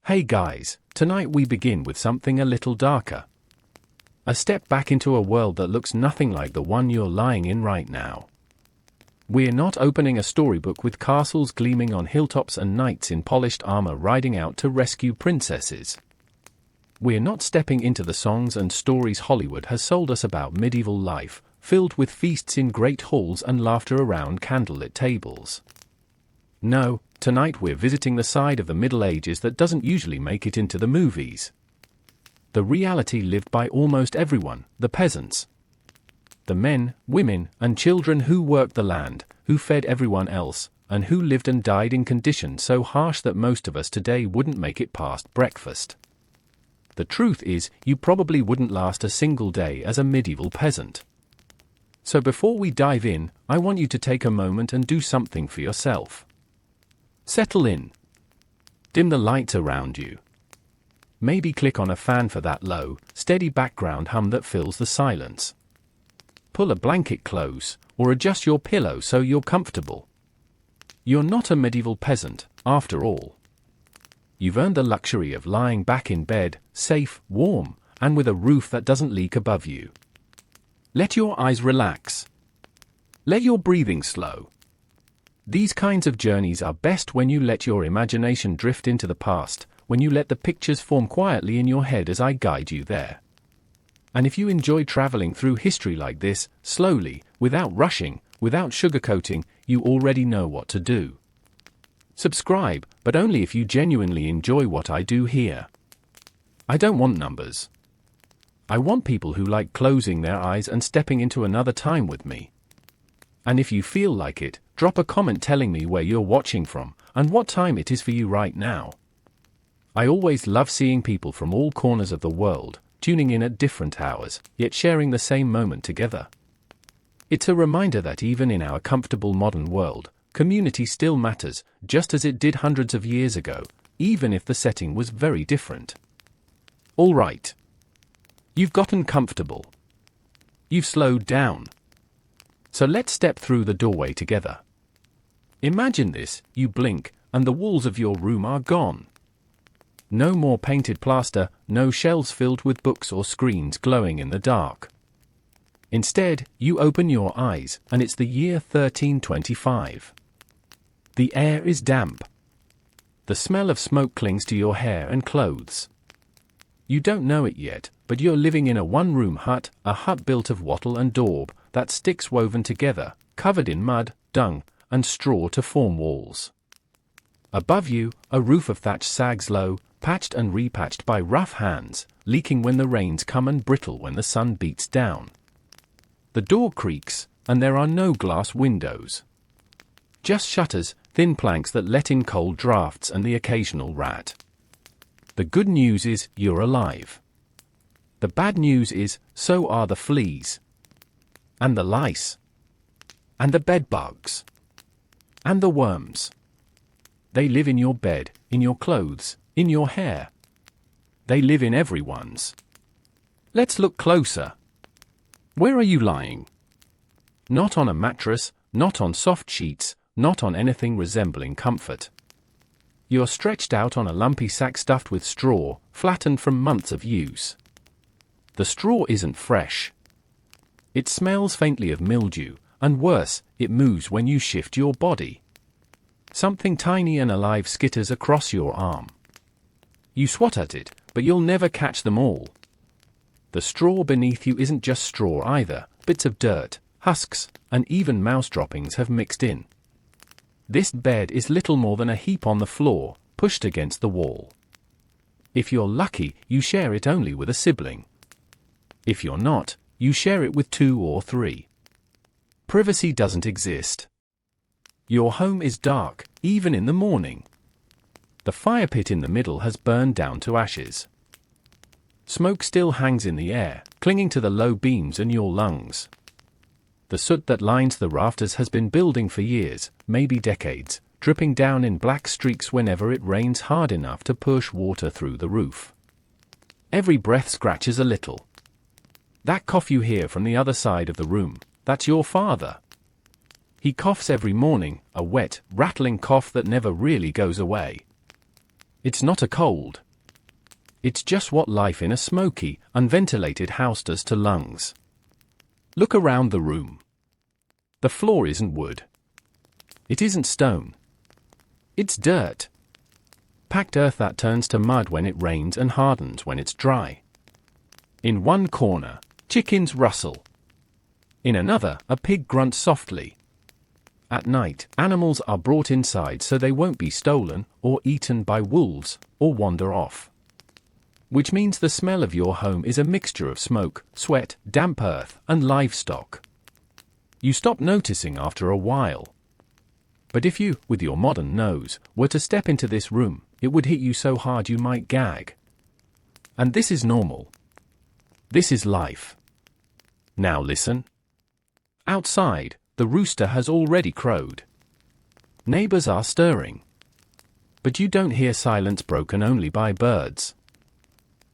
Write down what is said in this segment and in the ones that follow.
Hey guys, tonight we begin with something a little darker. A step back into a world that looks nothing like the one you're lying in right now. We're not opening a storybook with castles gleaming on hilltops and knights in polished armor riding out to rescue princesses. We're not stepping into the songs and stories Hollywood has sold us about medieval life, filled with feasts in great halls and laughter around candlelit tables. No, tonight we're visiting the side of the Middle Ages that doesn't usually make it into the movies. The reality lived by almost everyone, the peasants. The men, women, and children who worked the land, who fed everyone else, and who lived and died in conditions so harsh that most of us today wouldn't make it past breakfast. The truth is, you probably wouldn't last a single day as a medieval peasant. So before we dive in, I want you to take a moment and do something for yourself. Settle in. Dim the lights around you. Maybe click on a fan for that low, steady background hum that fills the silence. Pull a blanket close, or adjust your pillow so you're comfortable. You're not a medieval peasant, after all. You've earned the luxury of lying back in bed, safe, warm, and with a roof that doesn't leak above you. Let your eyes relax. Let your breathing slow. These kinds of journeys are best when you let your imagination drift into the past, when you let the pictures form quietly in your head as I guide you there. And if you enjoy traveling through history like this, slowly, without rushing, without sugarcoating, you already know what to do. Subscribe, but only if you genuinely enjoy what I do here. I don't want numbers. I want people who like closing their eyes and stepping into another time with me. And if you feel like it, drop a comment telling me where you're watching from, and what time it is for you right now. I always love seeing people from all corners of the world, tuning in at different hours, yet sharing the same moment together. It's a reminder that even in our comfortable modern world, community still matters, just as it did hundreds of years ago, even if the setting was very different. All right. You've gotten comfortable. You've slowed down. So let's step through the doorway together. Imagine this, you blink, and the walls of your room are gone. No more painted plaster, no shelves filled with books or screens glowing in the dark. Instead, you open your eyes, and it's the year 1325. The air is damp. The smell of smoke clings to your hair and clothes. You don't know it yet, but you're living in a one-room hut, a hut built of wattle and daub, that sticks woven together, covered in mud, dung, and straw to form walls. Above you, a roof of thatch sags low, patched and repatched by rough hands, leaking when the rains come and brittle when the sun beats down. The door creaks, and there are no glass windows. Just shutters, thin planks that let in cold drafts and the occasional rat. The good news is, you're alive. The bad news is, so are the fleas. And the lice. And the bedbugs. And the worms. They live in your bed, in your clothes, in your hair. They live in everyone's. Let's look closer. Where are you lying? Not on a mattress, not on soft sheets, not on anything resembling comfort. You're stretched out on a lumpy sack stuffed with straw, flattened from months of use. The straw isn't fresh. It smells faintly of mildew, and worse, it moves when you shift your body. Something tiny and alive skitters across your arm. You swat at it, but you'll never catch them all. The straw beneath you isn't just straw either, bits of dirt, husks, and even mouse droppings have mixed in. This bed is little more than a heap on the floor, pushed against the wall. If you're lucky, you share it only with a sibling. If you're not, you share it with 2 or 3. Privacy doesn't exist. Your home is dark, even in the morning. The fire pit in the middle has burned down to ashes. Smoke still hangs in the air, clinging to the low beams and your lungs. The soot that lines the rafters has been building for years, maybe decades, dripping down in black streaks whenever it rains hard enough to push water through the roof. Every breath scratches a little. That cough you hear from the other side of the room, that's your father. He coughs every morning, a wet, rattling cough that never really goes away. It's not a cold. It's just what life in a smoky, unventilated house does to lungs. Look around the room. The floor isn't wood. It isn't stone. It's dirt. Packed earth that turns to mud when it rains and hardens when it's dry. In one corner, chickens rustle. In another, a pig grunts softly. At night, animals are brought inside so they won't be stolen or eaten by wolves or wander off. Which means the smell of your home is a mixture of smoke, sweat, damp earth, and livestock. You stop noticing after a while. But if you, with your modern nose, were to step into this room, it would hit you so hard you might gag. And this is normal. This is life. Now listen. Outside, the rooster has already crowed. Neighbors are stirring. But you don't hear silence broken only by birds.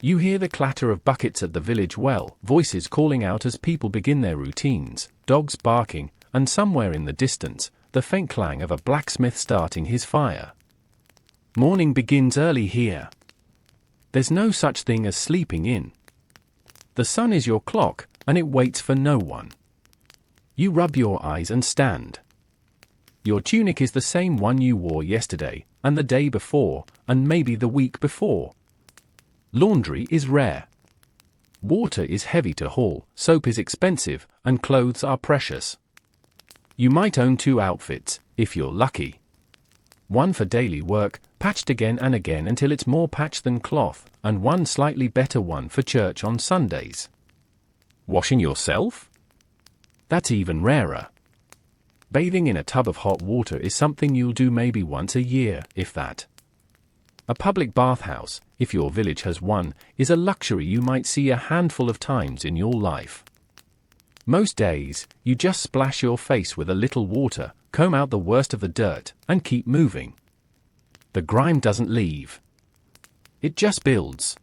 You hear the clatter of buckets at the village well, voices calling out as people begin their routines, dogs barking, and somewhere in the distance, the faint clang of a blacksmith starting his fire. Morning begins early here. There's no such thing as sleeping in. The sun is your clock, and it waits for no one. You rub your eyes and stand. Your tunic is the same one you wore yesterday, and the day before, and maybe the week before. Laundry is rare. Water is heavy to haul, soap is expensive, and clothes are precious. You might own 2 outfits, if you're lucky. One for daily work, patched again and again until it's more patch than cloth, and one slightly better one for church on Sundays. Washing yourself? That's even rarer. Bathing in a tub of hot water is something you'll do maybe once a year, if that. A public bathhouse, if your village has one, is a luxury you might see a handful of times in your life. Most days, you just splash your face with a little water, comb out the worst of the dirt, and keep moving. The grime doesn't leave. It just builds.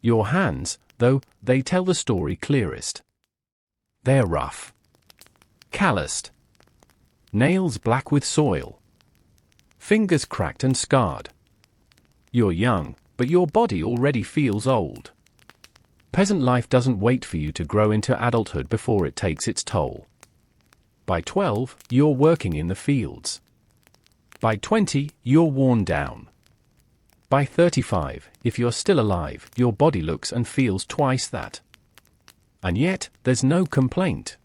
Your hands, though, they tell the story clearest. They're rough. Calloused. Nails black with soil. Fingers cracked and scarred. You're young, but your body already feels old. Peasant life doesn't wait for you to grow into adulthood before it takes its toll. By 12, you're working in the fields. By 20, you're worn down. By 35, if you're still alive, your body looks and feels twice that. And yet, there's no complaint.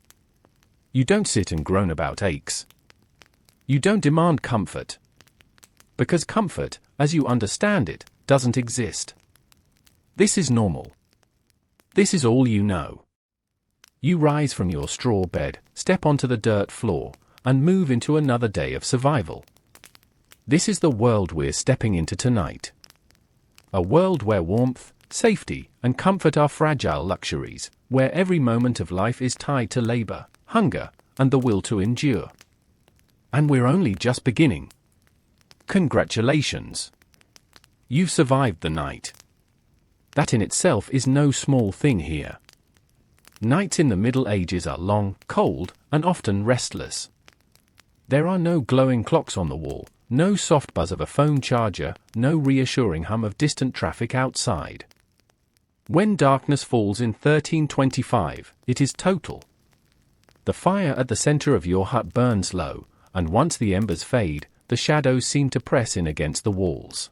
You don't sit and groan about aches. You don't demand comfort. Because comfort, as you understand it, doesn't exist. This is normal. This is all you know. You rise from your straw bed, step onto the dirt floor, and move into another day of survival. This is the world we're stepping into tonight. A world where warmth, safety, and comfort are fragile luxuries, where every moment of life is tied to labor, hunger, and the will to endure. And we're only just beginning. Congratulations. You've survived the night. That in itself is no small thing here. Nights in the Middle Ages are long, cold, and often restless. There are no glowing clocks on the wall, no soft buzz of a phone charger, no reassuring hum of distant traffic outside. When darkness falls in 1325, it is total. The fire at the center of your hut burns low, and once the embers fade, the shadows seem to press in against the walls.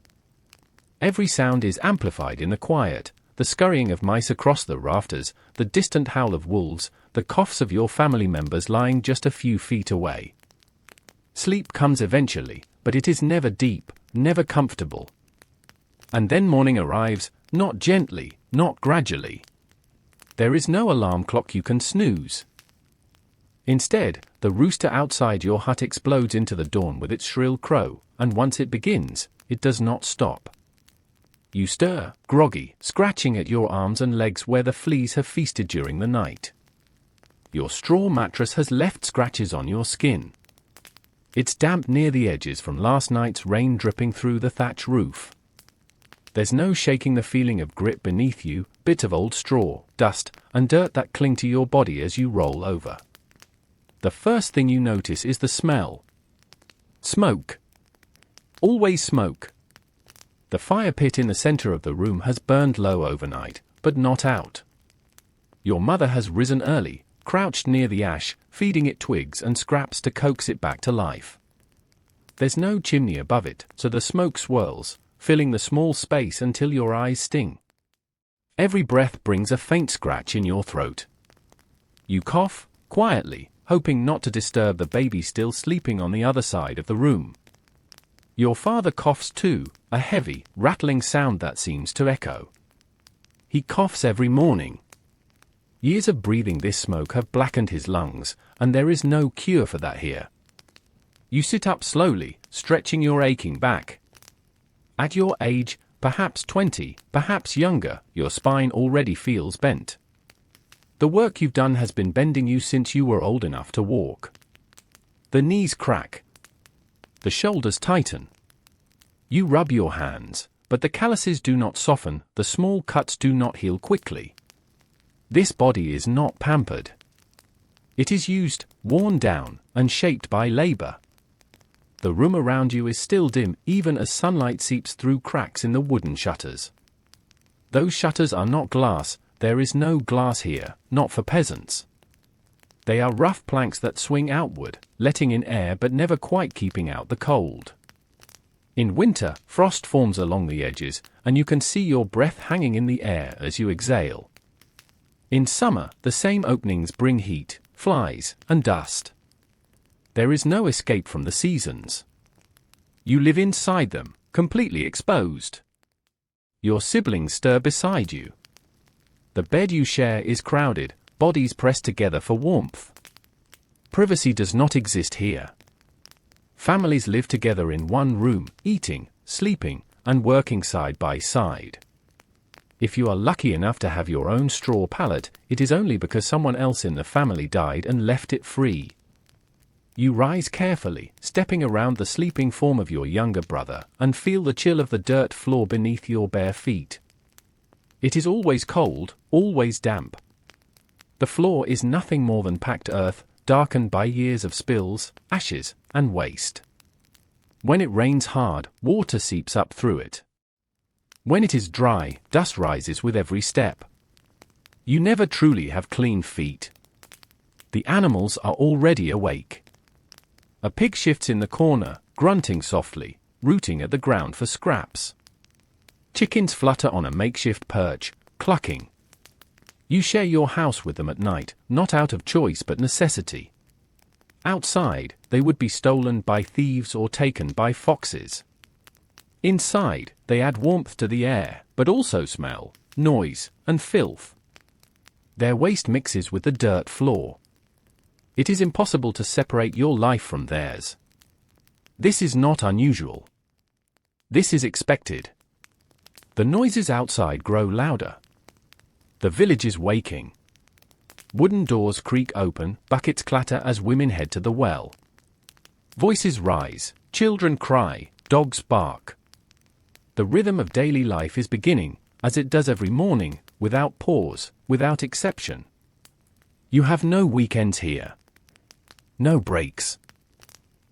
Every sound is amplified in the quiet, the scurrying of mice across the rafters, the distant howl of wolves, the coughs of your family members lying just a few feet away. Sleep comes eventually, but it is never deep, never comfortable. And then morning arrives, not gently, not gradually. There is no alarm clock you can snooze. Instead, the rooster outside your hut explodes into the dawn with its shrill crow, and once it begins, it does not stop. You stir, groggy, scratching at your arms and legs where the fleas have feasted during the night. Your straw mattress has left scratches on your skin. It's damp near the edges from last night's rain dripping through the thatch roof. There's no shaking the feeling of grit beneath you, bits of old straw, dust, and dirt that cling to your body as you roll over. The first thing you notice is the smell. Smoke. Always smoke. The fire pit in the center of the room has burned low overnight, but not out. Your mother has risen early, crouched near the ash, feeding it twigs and scraps to coax it back to life. There's no chimney above it, so the smoke swirls, filling the small space until your eyes sting. Every breath brings a faint scratch in your throat. You cough, quietly, hoping not to disturb the baby still sleeping on the other side of the room. Your father coughs too, a heavy, rattling sound that seems to echo. He coughs every morning. Years of breathing this smoke have blackened his lungs, and there is no cure for that here. You sit up slowly, stretching your aching back. At your age, perhaps 20, perhaps younger, your spine already feels bent. The work you've done has been bending you since you were old enough to walk. The knees crack. The shoulders tighten. You rub your hands, but the calluses do not soften, the small cuts do not heal quickly. This body is not pampered. It is used, worn down, and shaped by labor. The room around you is still dim, even as sunlight seeps through cracks in the wooden shutters. Those shutters are not glass, there is no glass here, not for peasants. They are rough planks that swing outward, letting in air but never quite keeping out the cold. In winter, frost forms along the edges, and you can see your breath hanging in the air as you exhale. In summer, the same openings bring heat, flies, and dust. There is no escape from the seasons. You live inside them, completely exposed. Your siblings stir beside you. The bed you share is crowded, bodies pressed together for warmth. Privacy does not exist here. Families live together in one room, eating, sleeping, and working side by side. If you are lucky enough to have your own straw pallet, it is only because someone else in the family died and left it free. You rise carefully, stepping around the sleeping form of your younger brother, and feel the chill of the dirt floor beneath your bare feet. It is always cold, always damp. The floor is nothing more than packed earth, darkened by years of spills, ashes, and waste. When it rains hard, water seeps up through it. When it is dry, dust rises with every step. You never truly have clean feet. The animals are already awake. A pig shifts in the corner, grunting softly, rooting at the ground for scraps. Chickens flutter on a makeshift perch, clucking. You share your house with them at night, not out of choice but necessity. Outside, they would be stolen by thieves or taken by foxes. Inside, they add warmth to the air, but also smell, noise, and filth. Their waste mixes with the dirt floor. It is impossible to separate your life from theirs. This is not unusual. This is expected. The noises outside grow louder. The village is waking. Wooden doors creak open, buckets clatter as women head to the well. Voices rise, children cry, dogs bark. The rhythm of daily life is beginning, as it does every morning, without pause, without exception. You have no weekends here. No breaks.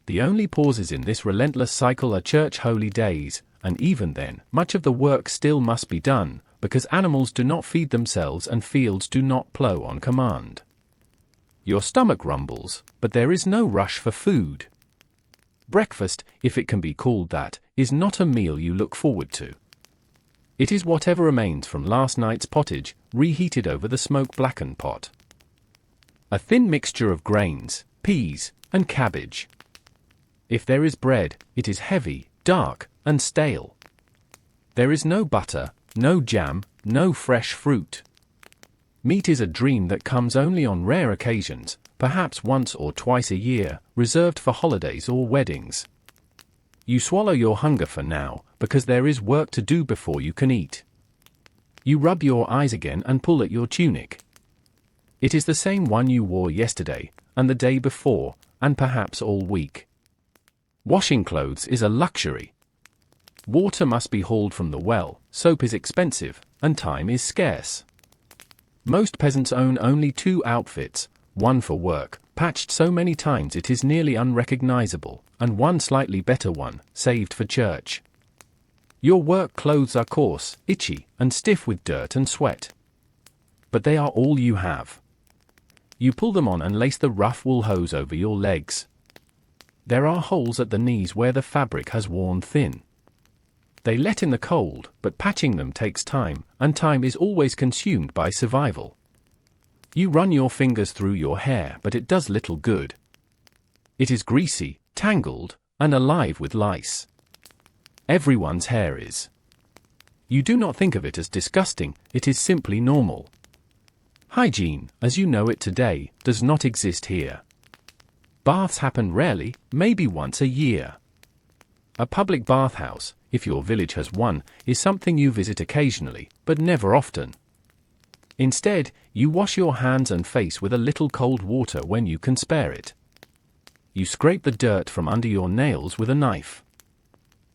The only pauses in this relentless cycle are church holy days, and even then, much of the work still must be done, because animals do not feed themselves and fields do not plow on command. Your stomach rumbles, but there is no rush for food. Breakfast, if it can be called that, is not a meal you look forward to. It is whatever remains from last night's pottage, reheated over the smoke-blackened pot. A thin mixture of grains, peas, and cabbage. If there is bread, it is heavy, dark, and stale. There is no butter, no jam, no fresh fruit. Meat is a dream that comes only on rare occasions, perhaps once or twice a year, reserved for holidays or weddings. You swallow your hunger for now, because there is work to do before you can eat. You rub your eyes again and pull at your tunic. It is the same one you wore yesterday, and the day before, and perhaps all week. Washing clothes is a luxury. Water must be hauled from the well, soap is expensive, and time is scarce. Most peasants own only 2 outfits, one for work, patched so many times it is nearly unrecognizable, and one slightly better one, saved for church. Your work clothes are coarse, itchy, and stiff with dirt and sweat. But they are all you have. You pull them on and lace the rough wool hose over your legs. There are holes at the knees where the fabric has worn thin. They let in the cold, but patching them takes time, and time is always consumed by survival. You run your fingers through your hair, but it does little good. It is greasy, tangled, and alive with lice. Everyone's hair is. You do not think of it as disgusting, it is simply normal. Hygiene, as you know it today, does not exist here. Baths happen rarely, maybe once a year. A public bathhouse, if your village has one, is something you visit occasionally, but never often. Instead, you wash your hands and face with a little cold water when you can spare it. You scrape the dirt from under your nails with a knife.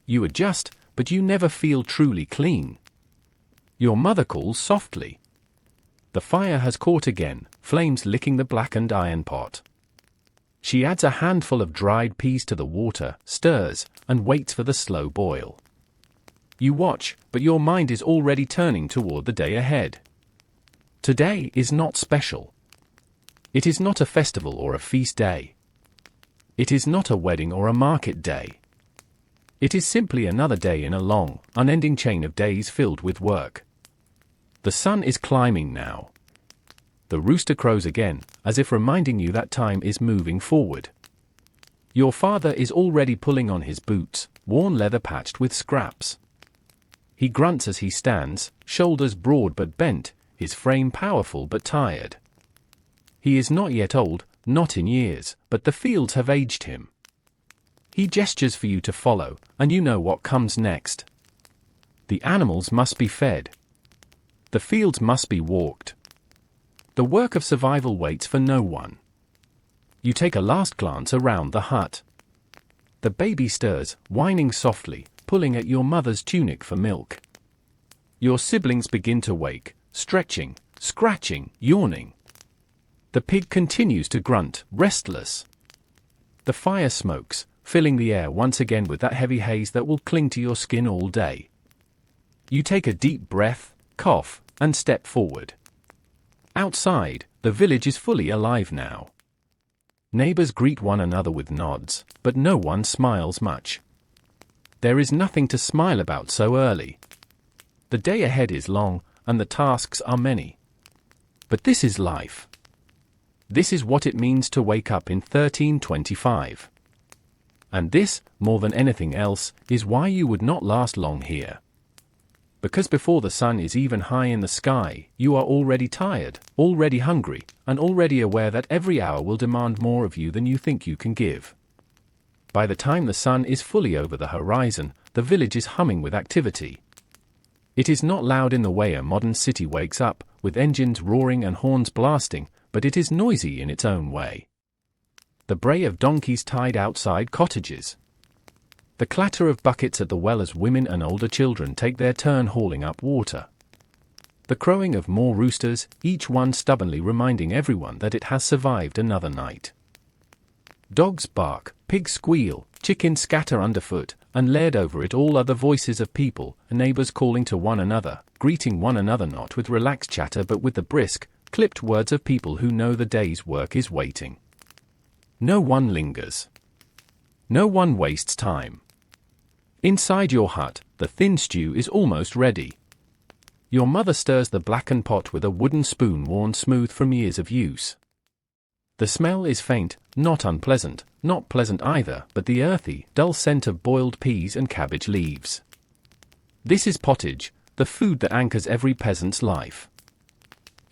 You adjust, but you never feel truly clean. Your mother calls softly. The fire has caught again, flames licking the blackened iron pot. She adds a handful of dried peas to the water, stirs, and waits for the slow boil. You watch, but your mind is already turning toward the day ahead. Today is not special. It is not a festival or a feast day. It is not a wedding or a market day. It is simply another day in a long, unending chain of days filled with work. The sun is climbing now. The rooster crows again, as if reminding you that time is moving forward. Your father is already pulling on his boots, worn leather patched with scraps. He grunts as he stands, shoulders broad but bent, his frame powerful but tired. He is not yet old, not in years, but the fields have aged him. He gestures for you to follow, and you know what comes next. The animals must be fed. The fields must be walked. The work of survival waits for no one. You take a last glance around the hut. The baby stirs, whining softly, pulling at your mother's tunic for milk. Your siblings begin to wake, stretching, scratching, yawning. The pig continues to grunt, restless. The fire smokes, filling the air once again with that heavy haze that will cling to your skin all day. You take a deep breath, cough, and step forward. Outside, the village is fully alive now. Neighbors greet one another with nods, but no one smiles much. There is nothing to smile about so early. The day ahead is long, and the tasks are many. But this is life. This is what it means to wake up in 1325. And this, more than anything else, is why you would not last long here. Because before the sun is even high in the sky, you are already tired, already hungry, and already aware that every hour will demand more of you than you think you can give. By the time the sun is fully over the horizon, the village is humming with activity. It is not loud in the way a modern city wakes up, with engines roaring and horns blasting, but it is noisy in its own way. The bray of donkeys tied outside cottages. The clatter of buckets at the well as women and older children take their turn hauling up water. The crowing of more roosters, each one stubbornly reminding everyone that it has survived another night. Dogs bark, pigs squeal, chickens scatter underfoot, and layered over it all are the voices of people, neighbors calling to one another, greeting one another not with relaxed chatter but with the brisk, clipped words of people who know the day's work is waiting. No one lingers. No one wastes time. Inside your hut, the thin stew is almost ready. Your mother stirs the blackened pot with a wooden spoon worn smooth from years of use. The smell is faint, not unpleasant, not pleasant either, but the earthy, dull scent of boiled peas and cabbage leaves. This is pottage, the food that anchors every peasant's life.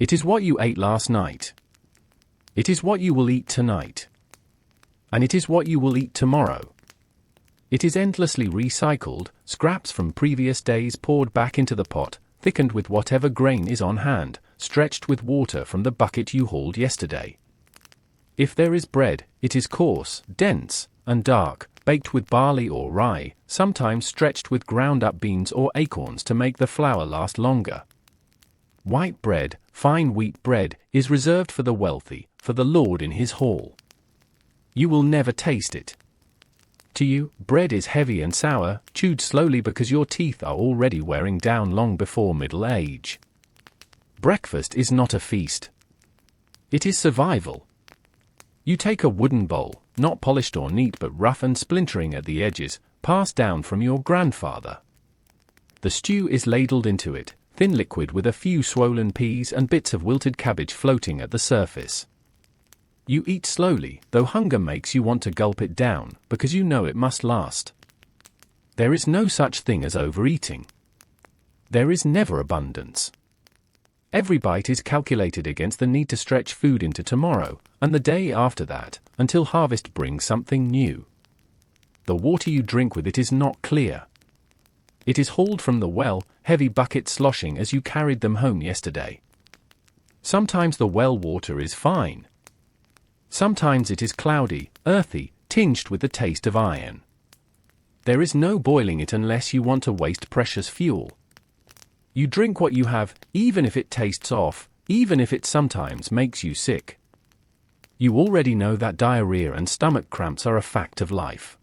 It is what you ate last night. It is what you will eat tonight. And it is what you will eat tomorrow. It is endlessly recycled, scraps from previous days poured back into the pot, thickened with whatever grain is on hand, stretched with water from the bucket you hauled yesterday. If there is bread, it is coarse, dense, and dark, baked with barley or rye, sometimes stretched with ground-up beans or acorns to make the flour last longer. White bread, fine wheat bread, is reserved for the wealthy, for the lord in his hall. You will never taste it. To you, bread is heavy and sour, chewed slowly because your teeth are already wearing down long before middle age. Breakfast is not a feast. It is survival. You take a wooden bowl, not polished or neat but rough and splintering at the edges, passed down from your grandfather. The stew is ladled into it, thin liquid with a few swollen peas and bits of wilted cabbage floating at the surface. You eat slowly, though hunger makes you want to gulp it down, because you know it must last. There is no such thing as overeating. There is never abundance. Every bite is calculated against the need to stretch food into tomorrow, and the day after that, until harvest brings something new. The water you drink with it is not clear. It is hauled from the well, heavy buckets sloshing as you carried them home yesterday. Sometimes the well water is fine. Sometimes it is cloudy, earthy, tinged with the taste of iron. There is no boiling it unless you want to waste precious fuel. You drink what you have, even if it tastes off, even if it sometimes makes you sick. You already know that diarrhea and stomach cramps are a fact of life.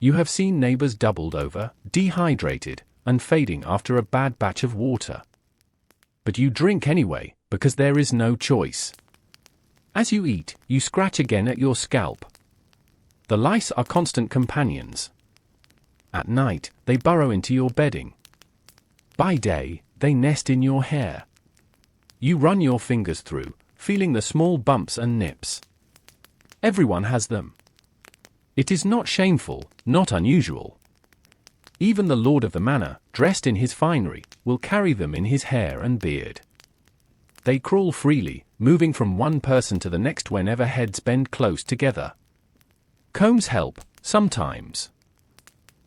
You have seen neighbors doubled over, dehydrated, and fading after a bad batch of water. But you drink anyway, because there is no choice. As you eat, you scratch again at your scalp. The lice are constant companions. At night, they burrow into your bedding. By day, they nest in your hair. You run your fingers through, feeling the small bumps and nips. Everyone has them. It is not shameful, not unusual. Even the lord of the manor, dressed in his finery, will carry them in his hair and beard. They crawl freely, moving from one person to the next whenever heads bend close together. Combs help, sometimes.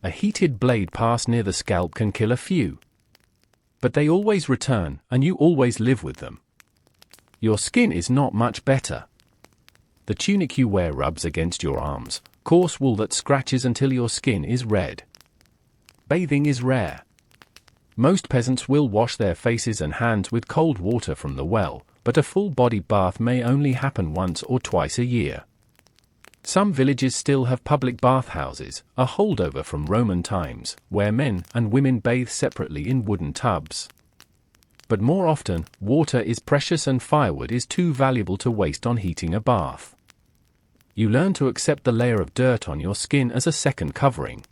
A heated blade passed near the scalp can kill a few. But they always return, and you always live with them. Your skin is not much better. The tunic you wear rubs against your arms, coarse wool that scratches until your skin is red. Bathing is rare. Most peasants will wash their faces and hands with cold water from the well, but a full-body bath may only happen once or twice a year. Some villages still have public bathhouses, a holdover from Roman times, where men and women bathe separately in wooden tubs. But more often, water is precious and firewood is too valuable to waste on heating a bath. You learn to accept the layer of dirt on your skin as a second covering.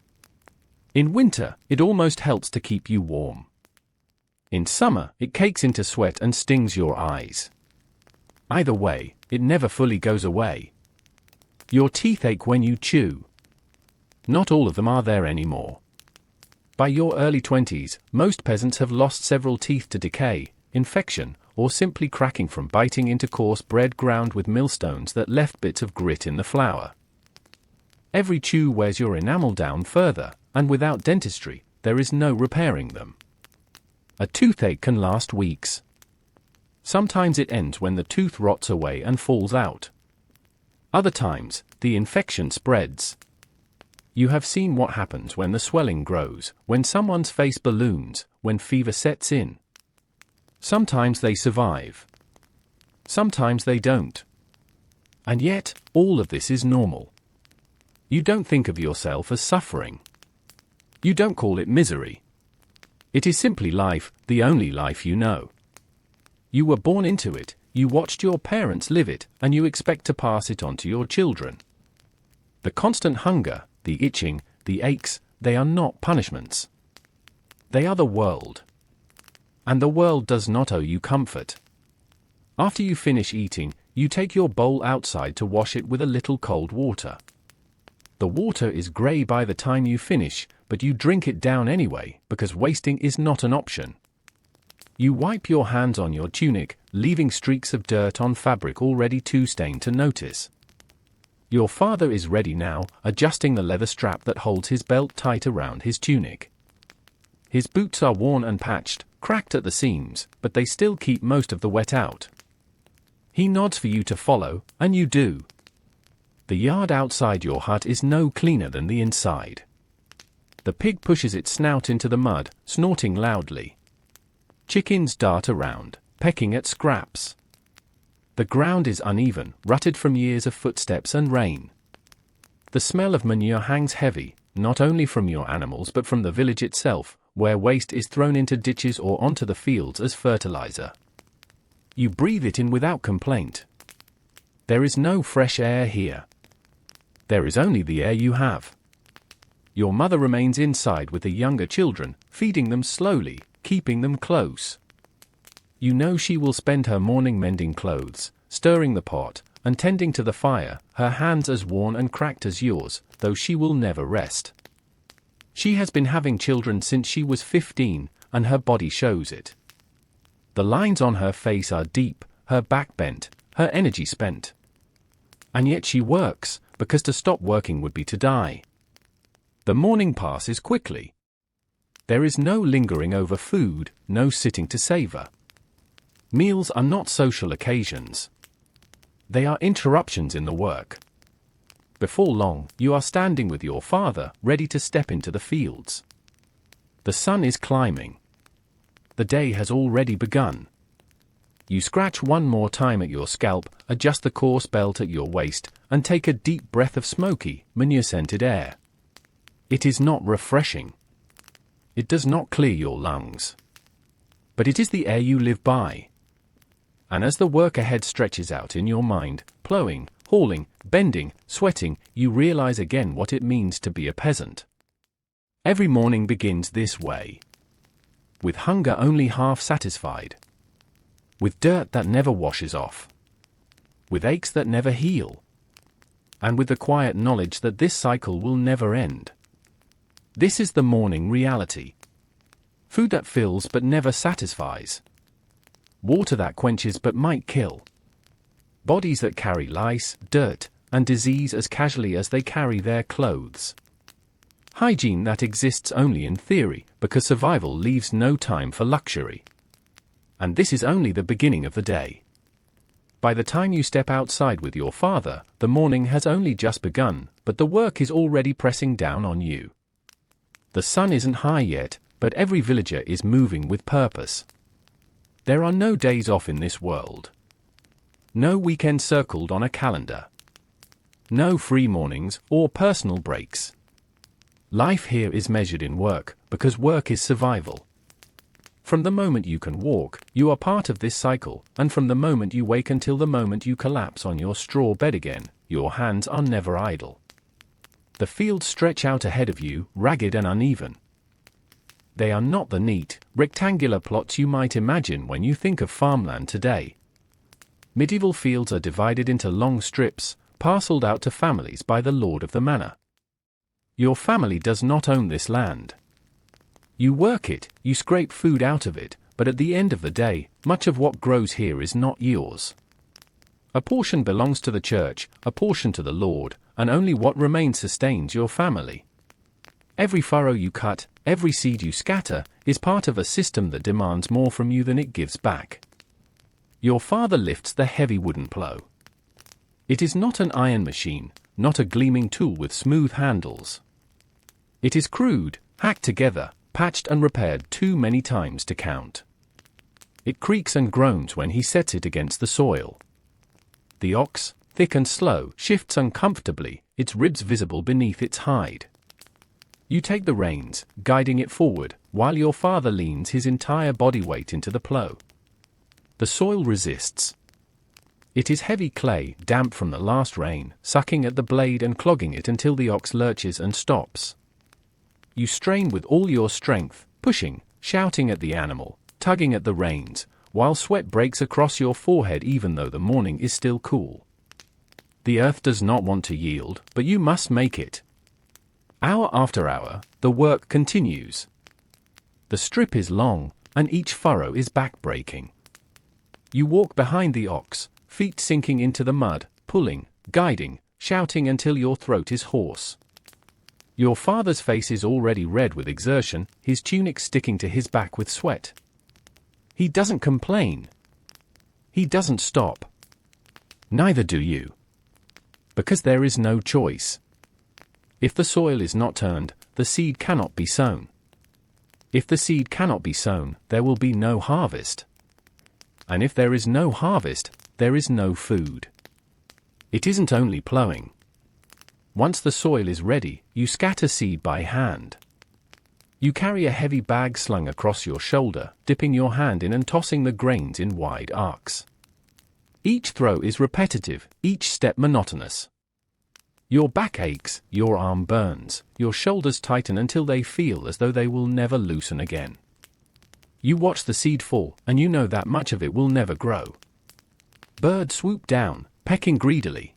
In winter, it almost helps to keep you warm. In summer, it cakes into sweat and stings your eyes. Either way, it never fully goes away. Your teeth ache when you chew. Not all of them are there anymore. By your early 20s, most peasants have lost several teeth to decay, infection, or simply cracking from biting into coarse bread ground with millstones that left bits of grit in the flour. Every chew wears your enamel down further, and without dentistry, there is no repairing them. A toothache can last weeks. Sometimes it ends when the tooth rots away and falls out. Other times, the infection spreads. You have seen what happens when the swelling grows, when someone's face balloons, when fever sets in. Sometimes they survive. Sometimes they don't. And yet, all of this is normal. You don't think of yourself as suffering. You don't call it misery. It is simply life, the only life you know. You were born into it, you watched your parents live it, and you expect to pass it on to your children. The constant hunger, the itching, the aches, they are not punishments. They are the world. And the world does not owe you comfort. After you finish eating, you take your bowl outside to wash it with a little cold water. The water is grey by the time you finish, but you drink it down anyway, because wasting is not an option. You wipe your hands on your tunic, leaving streaks of dirt on fabric already too stained to notice. Your father is ready now, adjusting the leather strap that holds his belt tight around his tunic. His boots are worn and patched, cracked at the seams, but they still keep most of the wet out. He nods for you to follow, and you do. The yard outside your hut is no cleaner than the inside. The pig pushes its snout into the mud, snorting loudly. Chickens dart around, pecking at scraps. The ground is uneven, rutted from years of footsteps and rain. The smell of manure hangs heavy, not only from your animals but from the village itself, where waste is thrown into ditches or onto the fields as fertilizer. You breathe it in without complaint. There is no fresh air here. There is only the air you have. Your mother remains inside with the younger children, feeding them slowly, keeping them close. You know she will spend her morning mending clothes, stirring the pot, and tending to the fire, her hands as worn and cracked as yours, though she will never rest. She has been having children since she was 15, and her body shows it. The lines on her face are deep, her back bent, her energy spent. And yet she works, because to stop working would be to die. The morning passes quickly. There is no lingering over food, no sitting to savor. Meals are not social occasions. They are interruptions in the work. Before long, you are standing with your father, ready to step into the fields. The sun is climbing. The day has already begun. You scratch one more time at your scalp, adjust the coarse belt at your waist, and take a deep breath of smoky, manure-scented air. It is not refreshing. It does not clear your lungs. But it is the air you live by. And as the work ahead stretches out in your mind, plowing, hauling, bending, sweating, you realize again what it means to be a peasant. Every morning begins this way. With hunger only half satisfied. With dirt that never washes off. With aches that never heal. And with the quiet knowledge that this cycle will never end. This is the morning reality. Food that fills but never satisfies. Water that quenches but might kill. Bodies that carry lice, dirt, and disease as casually as they carry their clothes. Hygiene that exists only in theory, because survival leaves no time for luxury. And this is only the beginning of the day. By the time you step outside with your father, the morning has only just begun, but the work is already pressing down on you. The sun isn't high yet, but every villager is moving with purpose. There are no days off in this world. No weekend circled on a calendar. No free mornings or personal breaks. Life here is measured in work, because work is survival. From the moment you can walk, you are part of this cycle, and from the moment you wake until the moment you collapse on your straw bed again, your hands are never idle. The fields stretch out ahead of you, ragged and uneven. They are not the neat, rectangular plots you might imagine when you think of farmland today. Medieval fields are divided into long strips, parceled out to families by the lord of the manor. Your family does not own this land. You work it, you scrape food out of it, but at the end of the day, much of what grows here is not yours. A portion belongs to the church, a portion to the Lord, and only what remains sustains your family. Every furrow you cut, every seed you scatter, is part of a system that demands more from you than it gives back. Your father lifts the heavy wooden plow. It is not an iron machine, not a gleaming tool with smooth handles. It is crude, hacked together, patched and repaired too many times to count. It creaks and groans when he sets it against the soil. The ox, thick and slow, shifts uncomfortably, its ribs visible beneath its hide. You take the reins, guiding it forward, while your father leans his entire body weight into the plow. The soil resists. It is heavy clay, damp from the last rain, sucking at the blade and clogging it until the ox lurches and stops. You strain with all your strength, pushing, shouting at the animal, tugging at the reins, while sweat breaks across your forehead even though the morning is still cool. The earth does not want to yield, but you must make it. Hour after hour, the work continues. The strip is long, and each furrow is back-breaking. You walk behind the ox, feet sinking into the mud, pulling, guiding, shouting until your throat is hoarse. Your father's face is already red with exertion, his tunic sticking to his back with sweat. He doesn't complain. He doesn't stop. Neither do you. Because there is no choice. If the soil is not turned, the seed cannot be sown. If the seed cannot be sown, there will be no harvest. And if there is no harvest, there is no food. It isn't only plowing. Once the soil is ready, you scatter seed by hand. You carry a heavy bag slung across your shoulder, dipping your hand in and tossing the grains in wide arcs. Each throw is repetitive, each step monotonous. Your back aches, your arm burns, your shoulders tighten until they feel as though they will never loosen again. You watch the seed fall, and you know that much of it will never grow. Birds swoop down, pecking greedily.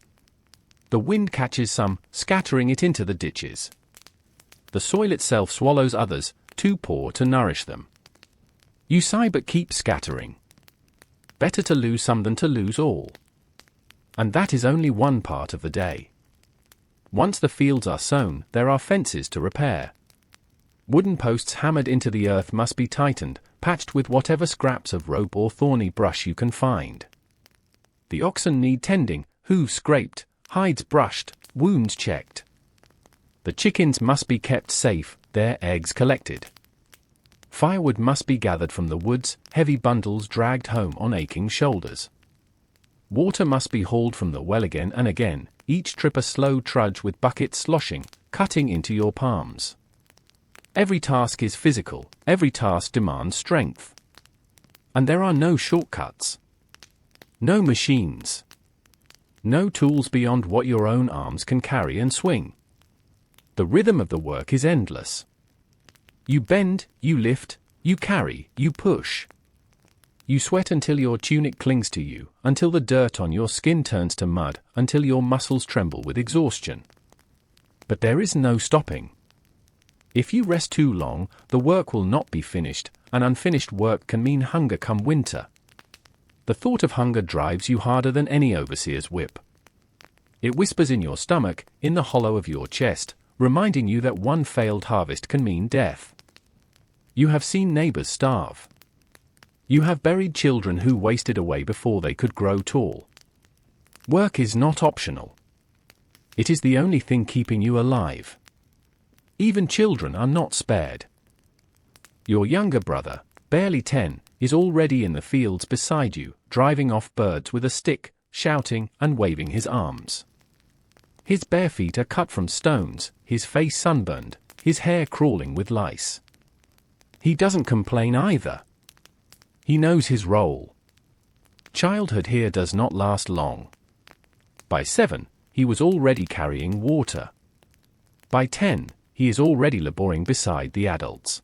The wind catches some, scattering it into the ditches. The soil itself swallows others, too poor to nourish them. You sigh but keep scattering. Better to lose some than to lose all. And that is only one part of the day. Once the fields are sown, there are fences to repair. Wooden posts hammered into the earth must be tightened, patched with whatever scraps of rope or thorny brush you can find. The oxen need tending, hooves scraped, hides brushed, wounds checked. The chickens must be kept safe, their eggs collected. Firewood must be gathered from the woods, heavy bundles dragged home on aching shoulders. Water must be hauled from the well again and again, each trip a slow trudge with buckets sloshing, cutting into your palms. Every task is physical, every task demands strength. And there are no shortcuts. No machines. No tools beyond what your own arms can carry and swing. The rhythm of the work is endless. You bend, you lift, you carry, you push. You sweat until your tunic clings to you, until the dirt on your skin turns to mud, until your muscles tremble with exhaustion. But there is no stopping. If you rest too long, the work will not be finished, and unfinished work can mean hunger come winter. The thought of hunger drives you harder than any overseer's whip. It whispers in your stomach, in the hollow of your chest, reminding you that one failed harvest can mean death. You have seen neighbors starve. You have buried children who wasted away before they could grow tall. Work is not optional. It is the only thing keeping you alive. Even children are not spared. Your younger brother, barely 10, is already in the fields beside you, driving off birds with a stick, shouting and waving his arms. His bare feet are cut from stones, his face sunburned, his hair crawling with lice. He doesn't complain either. He knows his role. Childhood here does not last long. By 7, he was already carrying water. By 10, he is already laboring beside the adults.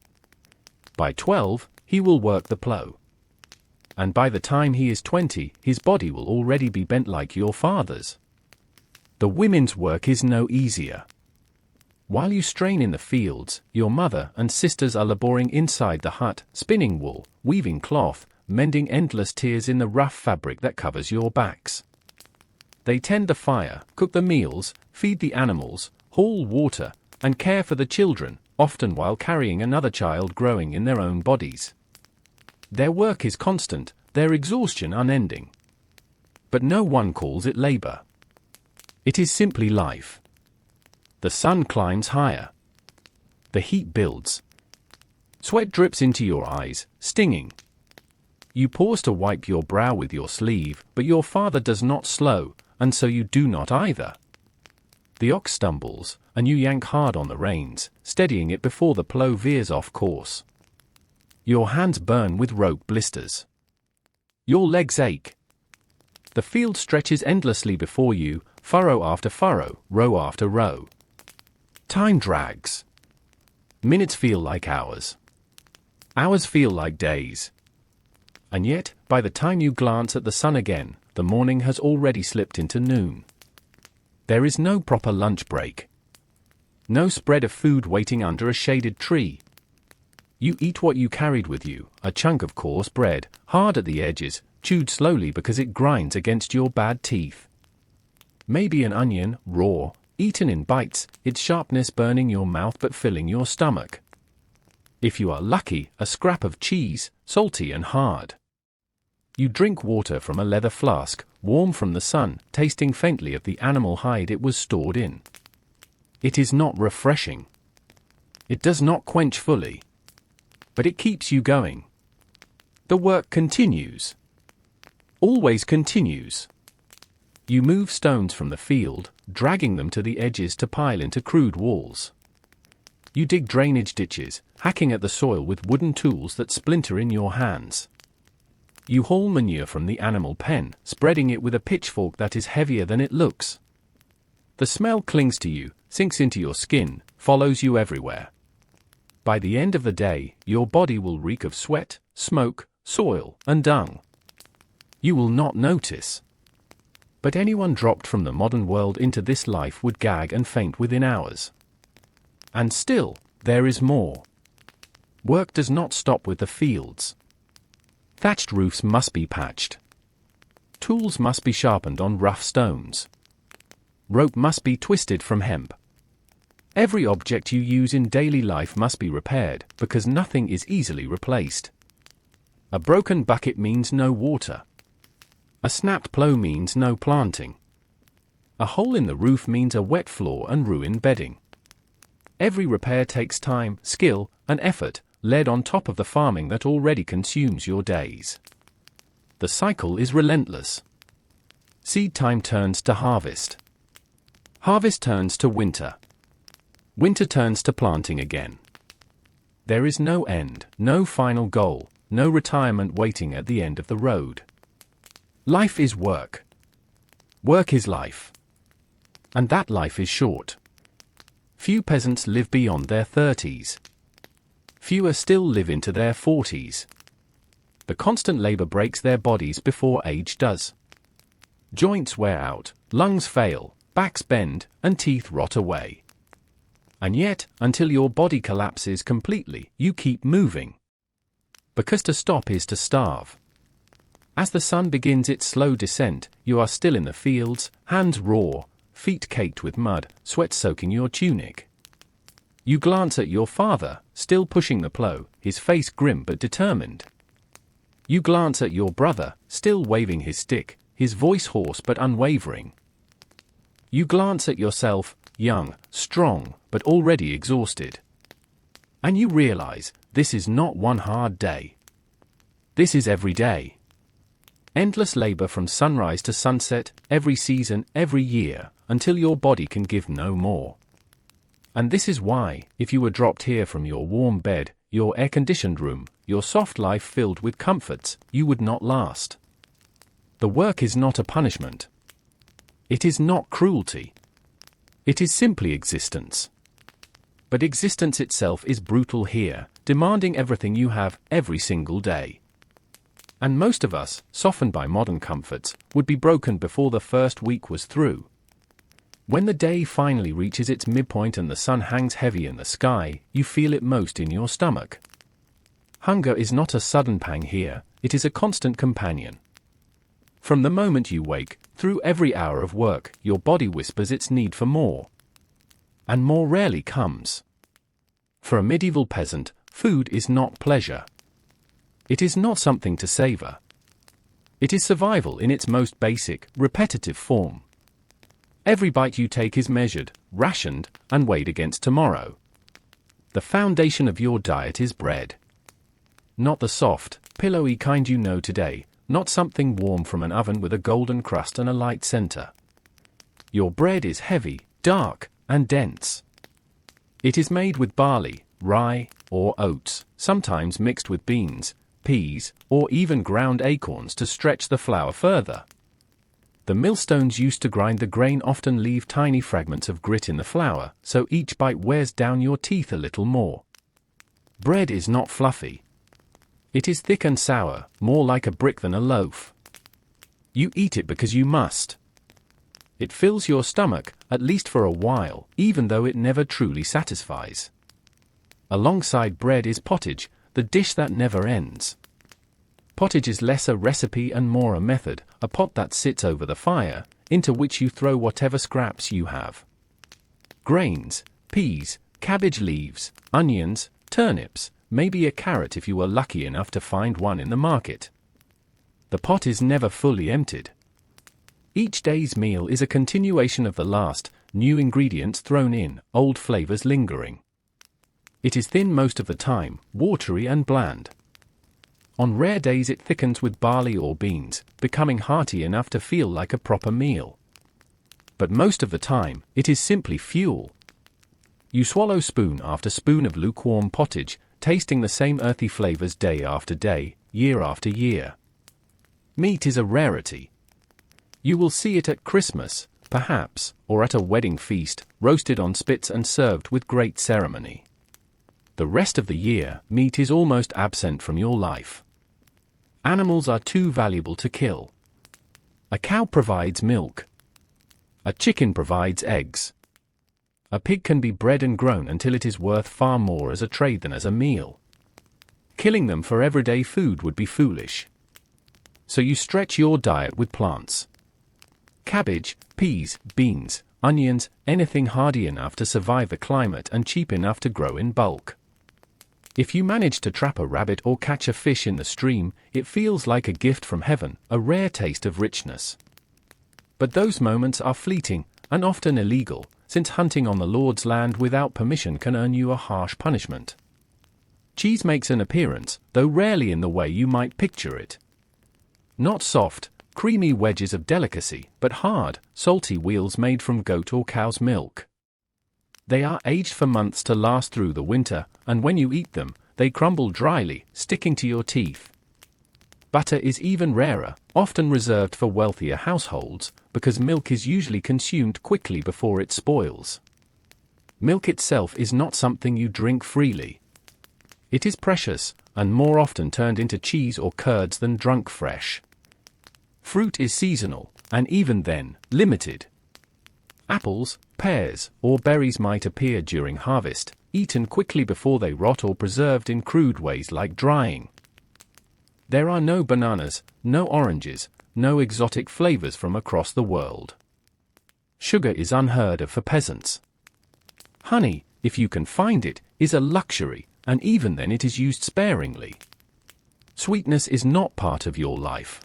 By 12, he will work the plow. And by the time he is 20, his body will already be bent like your father's. The women's work is no easier. While you strain in the fields, your mother and sisters are laboring inside the hut, spinning wool, weaving cloth, mending endless tears in the rough fabric that covers your backs. They tend the fire, cook the meals, feed the animals, haul water, and care for the children, often while carrying another child growing in their own bodies. Their work is constant, their exhaustion unending. But no one calls it labor. It is simply life. The sun climbs higher. The heat builds. Sweat drips into your eyes, stinging. You pause to wipe your brow with your sleeve, but your father does not slow, and so you do not either. The ox stumbles, and you yank hard on the reins, steadying it before the plow veers off course. Your hands burn with rope blisters. Your legs ache. The field stretches endlessly before you, furrow after furrow, row after row. Time drags. Minutes feel like hours. Hours feel like days. And yet, by the time you glance at the sun again, the morning has already slipped into noon. There is no proper lunch break. No spread of food waiting under a shaded tree. You eat what you carried with you, a chunk of coarse bread, hard at the edges, chewed slowly because it grinds against your bad teeth. Maybe an onion, raw, eaten in bites, its sharpness burning your mouth but filling your stomach. If you are lucky, a scrap of cheese, salty and hard. You drink water from a leather flask, warm from the sun, tasting faintly of the animal hide it was stored in. It is not refreshing. It does not quench fully. But it keeps you going. The work continues. Always continues. You move stones from the field, dragging them to the edges to pile into crude walls. You dig drainage ditches, hacking at the soil with wooden tools that splinter in your hands. You haul manure from the animal pen, spreading it with a pitchfork that is heavier than it looks. The smell clings to you, sinks into your skin, follows you everywhere. By the end of the day, your body will reek of sweat, smoke, soil, and dung. You will not notice. But anyone dropped from the modern world into this life would gag and faint within hours. And still, there is more. Work does not stop with the fields. Thatched roofs must be patched. Tools must be sharpened on rough stones. Rope must be twisted from hemp. Every object you use in daily life must be repaired, because nothing is easily replaced. A broken bucket means no water. A snapped plow means no planting. A hole in the roof means a wet floor and ruined bedding. Every repair takes time, skill, and effort, laid on top of the farming that already consumes your days. The cycle is relentless. Seed time turns to harvest. Harvest turns to winter. Winter turns to planting again. There is no end, no final goal, no retirement waiting at the end of the road. Life is work. Work is life. And that life is short. Few peasants live beyond their 30s. Fewer still live into their 40s. The constant labor breaks their bodies before age does. Joints wear out, lungs fail, backs bend, and teeth rot away. And yet, until your body collapses completely, you keep moving. Because to stop is to starve. As the sun begins its slow descent, you are still in the fields, hands raw, feet caked with mud, sweat soaking your tunic. You glance at your father, still pushing the plow, his face grim but determined. You glance at your brother, still waving his stick, his voice hoarse but unwavering. You glance at yourself, young, strong, but already exhausted. And you realize, this is not one hard day. This is every day. Endless labor from sunrise to sunset, every season, every year, until your body can give no more. And this is why, if you were dropped here from your warm bed, your air-conditioned room, your soft life filled with comforts, you would not last. The work is not a punishment. It is not cruelty. It is simply existence. But existence itself is brutal here, demanding everything you have every single day. And most of us, softened by modern comforts, would be broken before the first week was through. When the day finally reaches its midpoint and the sun hangs heavy in the sky, you feel it most in your stomach. Hunger is not a sudden pang here, it is a constant companion. From the moment you wake, through every hour of work, your body whispers its need for more. And more rarely comes. For a medieval peasant, food is not pleasure. It is not something to savor. It is survival in its most basic, repetitive form. Every bite you take is measured, rationed, and weighed against tomorrow. The foundation of your diet is bread. Not the soft, pillowy kind you know today, not something warm from an oven with a golden crust and a light center. Your bread is heavy, dark, and dense. It is made with barley, rye, or oats, sometimes mixed with beans, peas, or even ground acorns to stretch the flour further. The millstones used to grind the grain often leave tiny fragments of grit in the flour, so each bite wears down your teeth a little more. Bread is not fluffy. It is thick and sour, more like a brick than a loaf. You eat it because you must. It fills your stomach, at least for a while, even though it never truly satisfies. Alongside bread is pottage, the dish that never ends. Pottage is less a recipe and more a method, a pot that sits over the fire, into which you throw whatever scraps you have. Grains, peas, cabbage leaves, onions, turnips, maybe a carrot if you were lucky enough to find one in the market. The pot is never fully emptied. Each day's meal is a continuation of the last, new ingredients thrown in, old flavors lingering. It is thin most of the time, watery and bland. On rare days it thickens with barley or beans, becoming hearty enough to feel like a proper meal. but most of the time, it is simply fuel. You swallow spoon after spoon of lukewarm pottage, tasting the same earthy flavors day after day, year after year. Meat is a rarity. You will see it at Christmas, perhaps, or at a wedding feast, roasted on spits and served with great ceremony. The rest of the year, meat is almost absent from your life. Animals are too valuable to kill. A cow provides milk. A chicken provides eggs. A pig can be bred and grown until it is worth far more as a trade than as a meal. Killing them for everyday food would be foolish. So you stretch your diet with plants. Cabbage, peas, beans, onions, anything hardy enough to survive the climate and cheap enough to grow in bulk. If you manage to trap a rabbit or catch a fish in the stream, it feels like a gift from heaven, a rare taste of richness. But those moments are fleeting, and often illegal, since hunting on the Lord's land without permission can earn you a harsh punishment. Cheese makes an appearance, though rarely in the way you might picture it. Not soft, creamy wedges of delicacy, but hard, salty wheels made from goat or cow's milk. They are aged for months to last through the winter, and when you eat them, they crumble dryly, sticking to your teeth. Butter is even rarer, often reserved for wealthier households, because milk is usually consumed quickly before it spoils. Milk itself is not something you drink freely. It is precious, and more often turned into cheese or curds than drunk fresh. Fruit is seasonal, and even then, limited. Apples, pears, or berries might appear during harvest, eaten quickly before they rot or preserved in crude ways like drying. There are no bananas, no oranges, no exotic flavors from across the world. Sugar is unheard of for peasants. Honey, if you can find it, is a luxury, and even then it is used sparingly. Sweetness is not part of your life.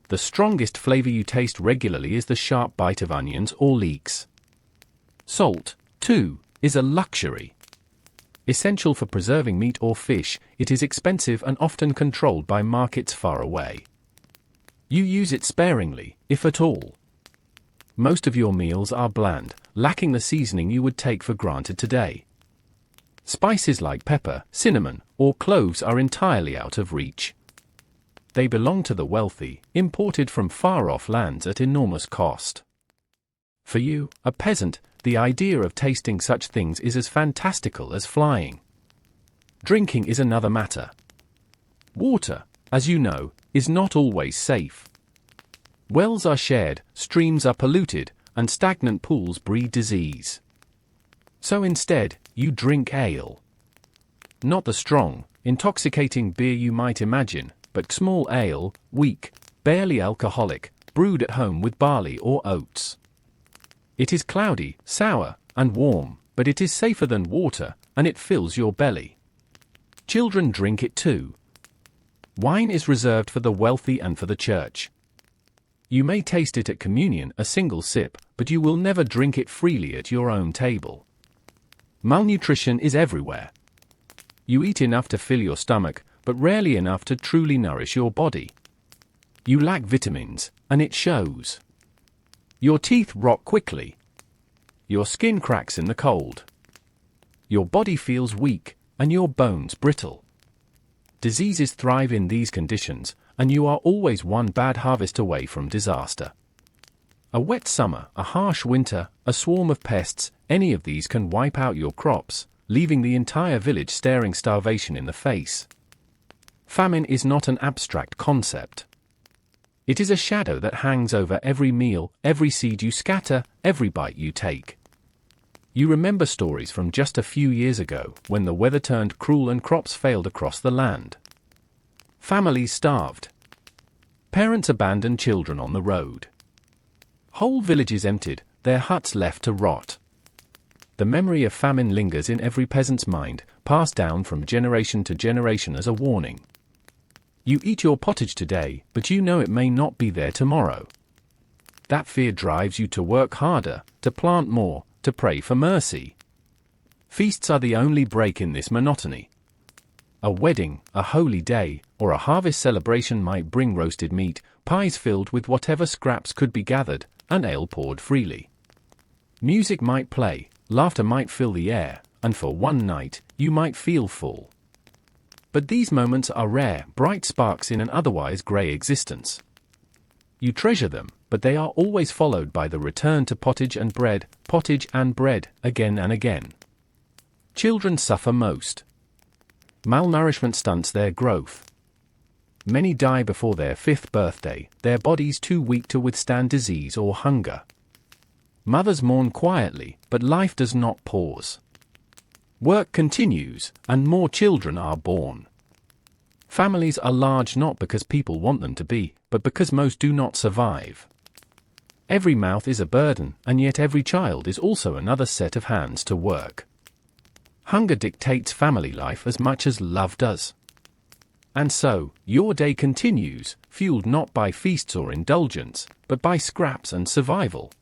The strongest flavor you taste regularly is the sharp bite of onions or leeks. Salt, too, is a luxury. Essential for preserving meat or fish, it is expensive and often controlled by markets far away. You use it sparingly, if at all. Most of your meals are bland, lacking the seasoning you would take for granted today. Spices like pepper, cinnamon, or cloves are entirely out of reach. They belong to the wealthy, imported from far-off lands at enormous cost. For you, a peasant, the idea of tasting such things is as fantastical as flying. Drinking is another matter. Water, as you know, is not always safe. Wells are shared, streams are polluted, and stagnant pools breed disease. So instead, you drink ale. Not the strong, intoxicating beer you might imagine, but small ale, weak, barely alcoholic, brewed at home with barley or oats. It is cloudy, sour, and warm, but it is safer than water, and it fills your belly. Children drink it too. Wine is reserved for the wealthy and for the church. You may taste it at communion, a single sip, but you will never drink it freely at your own table. Malnutrition is everywhere. You eat enough to fill your stomach, but rarely enough to truly nourish your body. You lack vitamins, and it shows. Your teeth rot quickly. Your skin cracks in the cold. Your body feels weak, and your bones brittle. Diseases thrive in these conditions, and you are always one bad harvest away from disaster. A wet summer, a harsh winter, a swarm of pests, any of these can wipe out your crops, leaving the entire village staring starvation in the face. Famine is not an abstract concept. It is a shadow that hangs over every meal, every seed you scatter, every bite you take. You remember stories from just a few years ago, when the weather turned cruel and crops failed across the land. Families starved. Parents abandoned children on the road. Whole villages emptied, their huts left to rot. The memory of famine lingers in every peasant's mind, passed down from generation to generation as a warning. You eat your pottage today, but you know it may not be there tomorrow. That fear drives you to work harder, to plant more, to pray for mercy. Feasts are the only break in this monotony. A wedding, a holy day, or a harvest celebration might bring roasted meat, pies filled with whatever scraps could be gathered, and ale poured freely. Music might play, laughter might fill the air, and for one night, you might feel full. But these moments are rare, bright sparks in an otherwise grey existence. You treasure them, but they are always followed by the return to pottage and bread, again and again. Children suffer most. Malnourishment stunts their growth. Many die before their 5th birthday, their bodies too weak to withstand disease or hunger. Mothers mourn quietly, but life does not pause. Work continues, and more children are born. Families are large not because people want them to be, but because most do not survive. Every mouth is a burden, and yet every child is also another set of hands to work. Hunger dictates family life as much as love does. And so, your day continues, fueled not by feasts or indulgence, but by scraps and survival.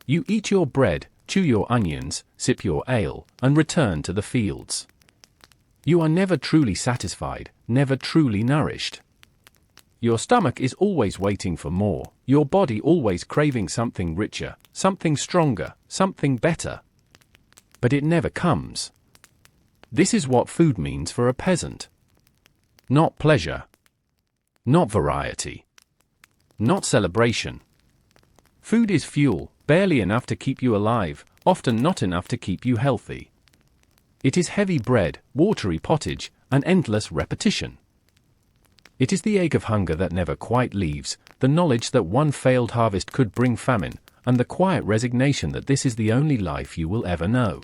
You eat your bread, chew your onions, sip your ale, and return to the fields. You are never truly satisfied, never truly nourished. Your stomach is always waiting for more, your body always craving something richer, something stronger, something better. But it never comes. This is what food means for a peasant. Not pleasure. Not variety. Not celebration. Food is fuel, barely enough to keep you alive, often not enough to keep you healthy. It is heavy bread, watery pottage, and endless repetition. It is the ache of hunger that never quite leaves, the knowledge that one failed harvest could bring famine, and the quiet resignation that this is the only life you will ever know.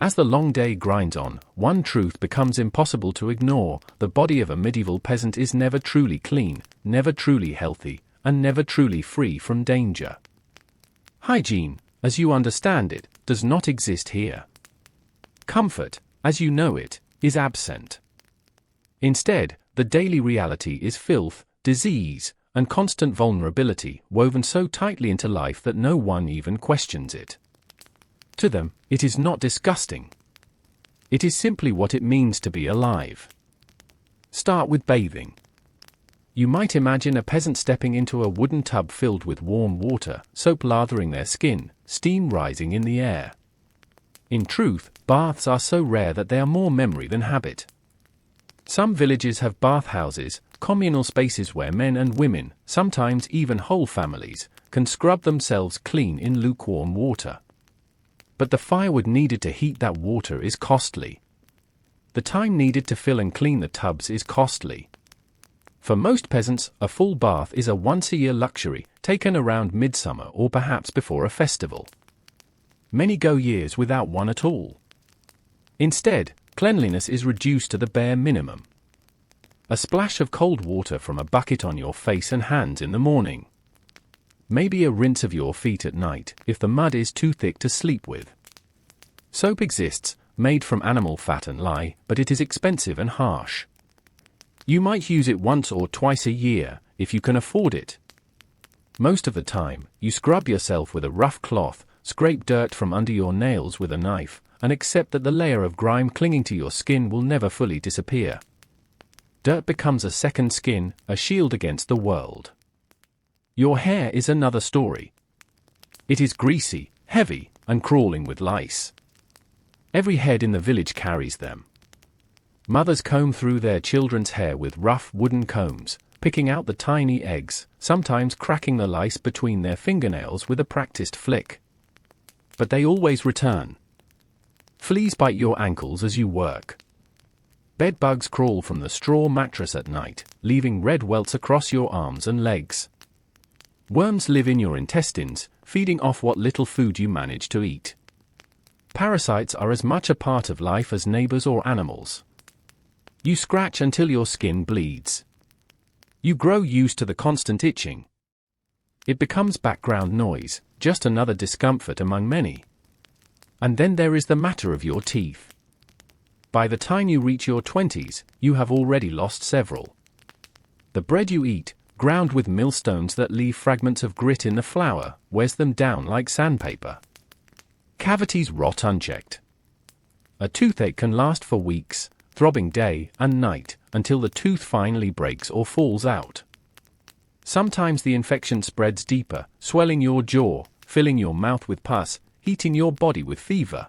As the long day grinds on, one truth becomes impossible to ignore: the body of a medieval peasant is never truly clean, never truly healthy, and never truly free from danger. Hygiene, as you understand it, does not exist here. Comfort, as you know it, is absent. Instead, the daily reality is filth, disease, and constant vulnerability, woven so tightly into life that no one even questions it. To them, it is not disgusting. It is simply what it means to be alive. Start with bathing. You might imagine a peasant stepping into a wooden tub filled with warm water, soap lathering their skin, steam rising in the air. In truth, baths are so rare that they are more memory than habit. Some villages have bathhouses, communal spaces where men and women, sometimes even whole families, can scrub themselves clean in lukewarm water. But the firewood needed to heat that water is costly. The time needed to fill and clean the tubs is costly. For most peasants, a full bath is a once-a-year luxury, taken around midsummer or perhaps before a festival. Many go years without one at all. Instead, cleanliness is reduced to the bare minimum. A splash of cold water from a bucket on your face and hands in the morning. Maybe a rinse of your feet at night, if the mud is too thick to sleep with. Soap exists, made from animal fat and lye, but it is expensive and harsh. You might use it once or twice a year, if you can afford it. Most of the time, you scrub yourself with a rough cloth, scrape dirt from under your nails with a knife, and accept that the layer of grime clinging to your skin will never fully disappear. Dirt becomes a second skin, a shield against the world. Your hair is another story. It is greasy, heavy, and crawling with lice. Every head in the village carries them. Mothers comb through their children's hair with rough wooden combs, picking out the tiny eggs, sometimes cracking the lice between their fingernails with a practiced flick. But they always return. Fleas bite your ankles as you work. Bedbugs crawl from the straw mattress at night, leaving red welts across your arms and legs. Worms live in your intestines, feeding off what little food you manage to eat. Parasites are as much a part of life as neighbors or animals. You scratch until your skin bleeds. You grow used to the constant itching. It becomes background noise, just another discomfort among many. And then there is the matter of your teeth. By the time you reach your 20s, you have already lost several. The bread you eat, ground with millstones that leave fragments of grit in the flour, wears them down like sandpaper. Cavities rot unchecked. A toothache can last for weeks, throbbing day and night, until the tooth finally breaks or falls out. Sometimes the infection spreads deeper, swelling your jaw, filling your mouth with pus, heating your body with fever.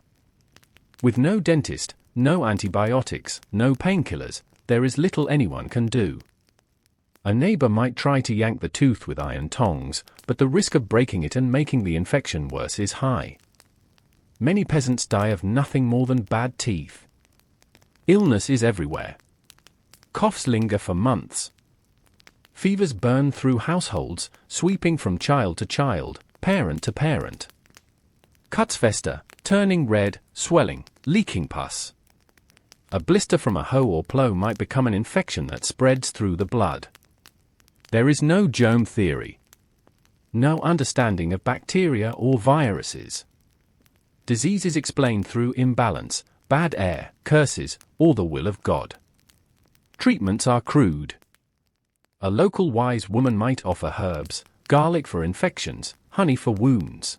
With no dentist, no antibiotics, no painkillers, there is little anyone can do. A neighbor might try to yank the tooth with iron tongs, but the risk of breaking it and making the infection worse is high. Many peasants die of nothing more than bad teeth. Illness is everywhere. Coughs linger for months. Fevers burn through households, sweeping from child to child, parent to parent. Cuts fester, turning red, swelling, leaking pus. A blister from a hoe or plow might become an infection that spreads through the blood. There is no germ theory. No understanding of bacteria or viruses. Disease is explained through imbalance, bad air, curses, or the will of God. Treatments are crude. A local wise woman might offer herbs, garlic for infections, honey for wounds.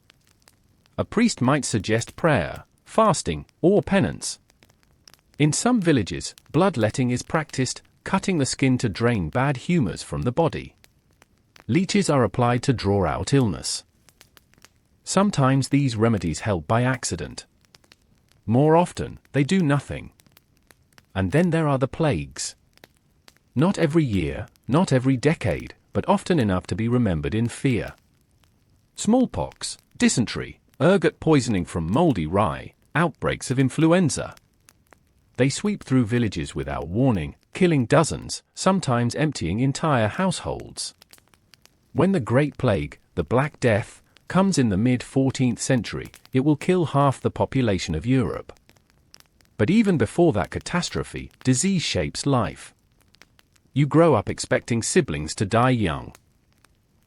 A priest might suggest prayer, fasting, or penance. In some villages, bloodletting is practiced, cutting the skin to drain bad humors from the body. Leeches are applied to draw out illness. Sometimes these remedies help by accident. More often, they do nothing. And then there are the plagues. Not every year, not every decade, but often enough to be remembered in fear. Smallpox, dysentery, ergot poisoning from moldy rye, outbreaks of influenza. They sweep through villages without warning, killing dozens, sometimes emptying entire households. When the Great Plague, the Black Death, comes in the mid-14th century, it will kill half the population of Europe. But even before that catastrophe, disease shapes life. You grow up expecting siblings to die young.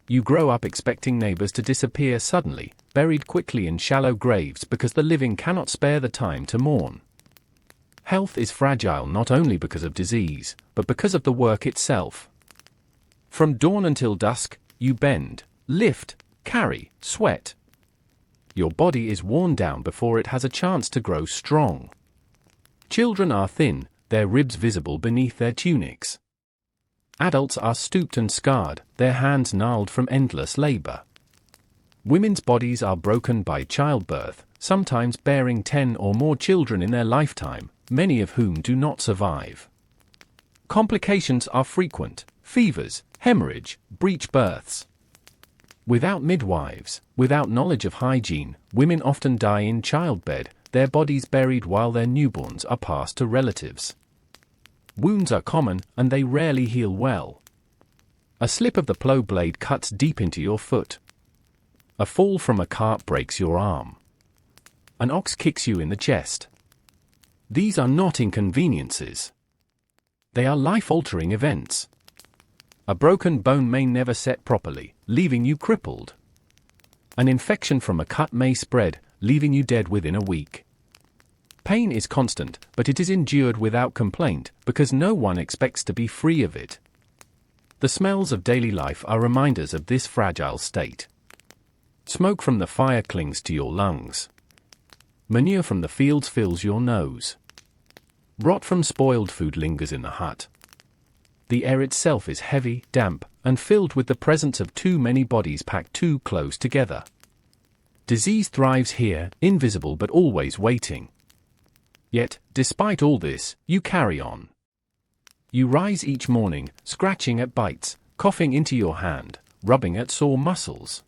You grow up expecting neighbors to disappear suddenly, buried quickly in shallow graves because the living cannot spare the time to mourn. Health is fragile not only because of disease, but because of the work itself. From dawn until dusk, you bend, lift, carry, sweat. Your body is worn down before it has a chance to grow strong. Children are thin, their ribs visible beneath their tunics. Adults are stooped and scarred, their hands gnarled from endless labor. Women's bodies are broken by childbirth, sometimes bearing 10 or more children in their lifetime, many of whom do not survive. Complications are frequent: fevers, hemorrhage, breech births. Without midwives, without knowledge of hygiene, women often die in childbed, their bodies buried while their newborns are passed to relatives. Wounds are common, and they rarely heal well. A slip of the plow blade cuts deep into your foot. A fall from a cart breaks your arm. An ox kicks you in the chest. These are not inconveniences. They are life-altering events. A broken bone may never set properly, leaving you crippled. An infection from a cut may spread, leaving you dead within a week. Pain is constant, but it is endured without complaint, because no one expects to be free of it. The smells of daily life are reminders of this fragile state. Smoke from the fire clings to your lungs. Manure from the fields fills your nose. Rot from spoiled food lingers in the hut. The air itself is heavy, damp, and filled with the presence of too many bodies packed too close together. Disease thrives here, invisible but always waiting. Yet, despite all this, you carry on. You rise each morning, scratching at bites, coughing into your hand, rubbing at sore muscles.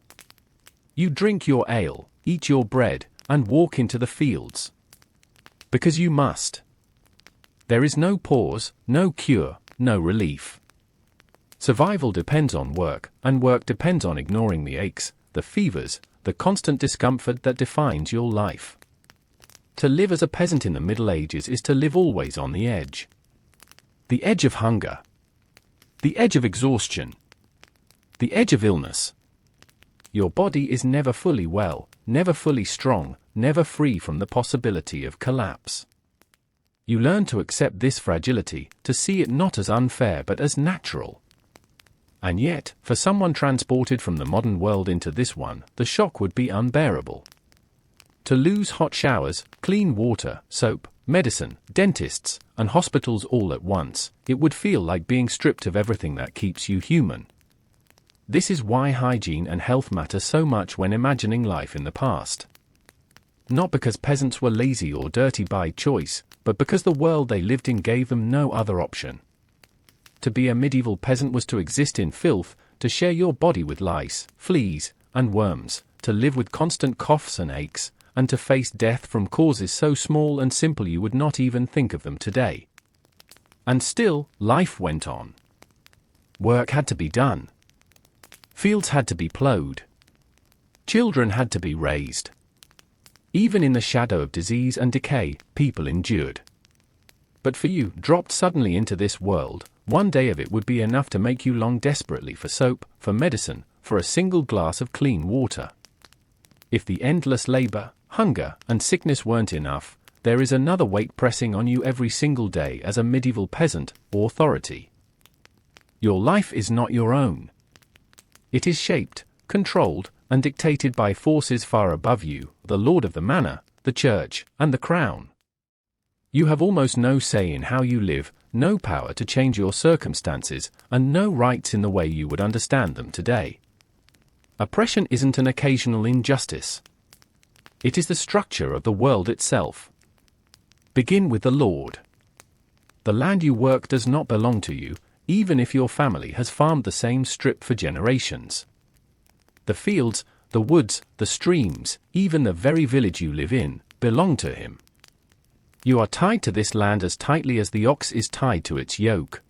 You drink your ale, eat your bread, and walk into the fields. Because you must. There is no pause, no cure, no relief. Survival depends on work, and work depends on ignoring the aches, the fevers, the constant discomfort that defines your life. To live as a peasant in the Middle Ages is to live always on the edge. The edge of hunger. The edge of exhaustion. The edge of illness. Your body is never fully well, never fully strong, never free from the possibility of collapse. You learn to accept this fragility, to see it not as unfair but as natural. And yet, for someone transported from the modern world into this one, the shock would be unbearable. To lose hot showers, clean water, soap, medicine, dentists, and hospitals all at once, it would feel like being stripped of everything that keeps you human. This is why hygiene and health matter so much when imagining life in the past. Not because peasants were lazy or dirty by choice, but because the world they lived in gave them no other option. To be a medieval peasant was to exist in filth, to share your body with lice, fleas, and worms, to live with constant coughs and aches, and to face death from causes so small and simple you would not even think of them today. And still, life went on. Work had to be done. Fields had to be plowed. Children had to be raised. Even in the shadow of disease and decay, people endured. But for you, dropped suddenly into this world, one day of it would be enough to make you long desperately for soap, for medicine, for a single glass of clean water. If the endless labor, hunger, and sickness weren't enough, there is another weight pressing on you every single day as a medieval peasant or authority. Your life is not your own. It is shaped, controlled, and dictated by forces far above you, the Lord of the Manor, the Church, and the Crown. You have almost no say in how you live, no power to change your circumstances, and no rights in the way you would understand them today. Oppression isn't an occasional injustice. It is the structure of the world itself. Begin with the Lord. The land you work does not belong to you, even if your family has farmed the same strip for generations. The fields, the woods, the streams, even the very village you live in, belong to him. You are tied to this land as tightly as the ox is tied to its yoke.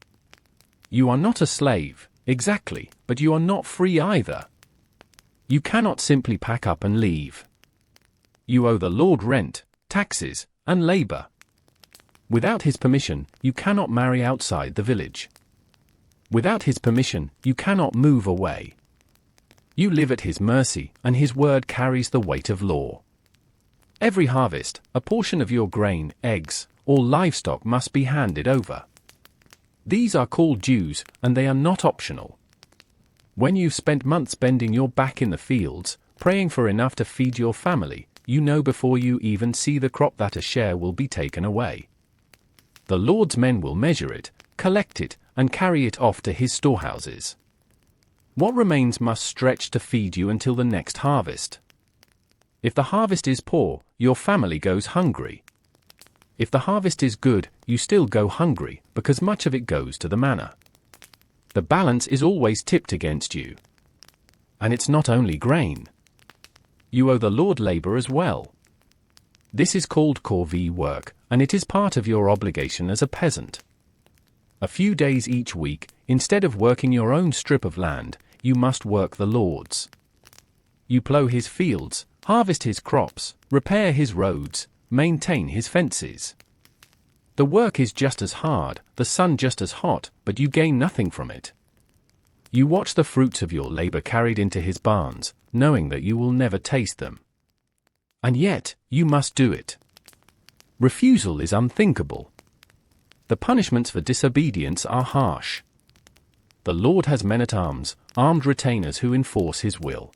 You are not a slave, exactly, but you are not free either. You cannot simply pack up and leave. You owe the Lord rent, taxes, and labor. Without his permission, you cannot marry outside the village. Without his permission, you cannot move away. You live at his mercy, and his word carries the weight of law. Every harvest, a portion of your grain, eggs, or livestock must be handed over. These are called dues, and they are not optional. When you've spent months bending your back in the fields, praying for enough to feed your family, you know before you even see the crop that a share will be taken away. The Lord's men will measure it, collect it, and carry it off to his storehouses. What remains must stretch to feed you until the next harvest. If the harvest is poor, your family goes hungry. If the harvest is good, you still go hungry, because much of it goes to the manor. The balance is always tipped against you. And it's not only grain. You owe the Lord labor as well. This is called corvée work, and it is part of your obligation as a peasant. A few days each week, instead of working your own strip of land, you must work the Lord's. You plow his fields, harvest his crops, repair his roads, maintain his fences. The work is just as hard, the sun just as hot, but you gain nothing from it. You watch the fruits of your labor carried into his barns, knowing that you will never taste them. And yet, you must do it. Refusal is unthinkable. The punishments for disobedience are harsh. The Lord has men-at-arms, armed retainers who enforce his will.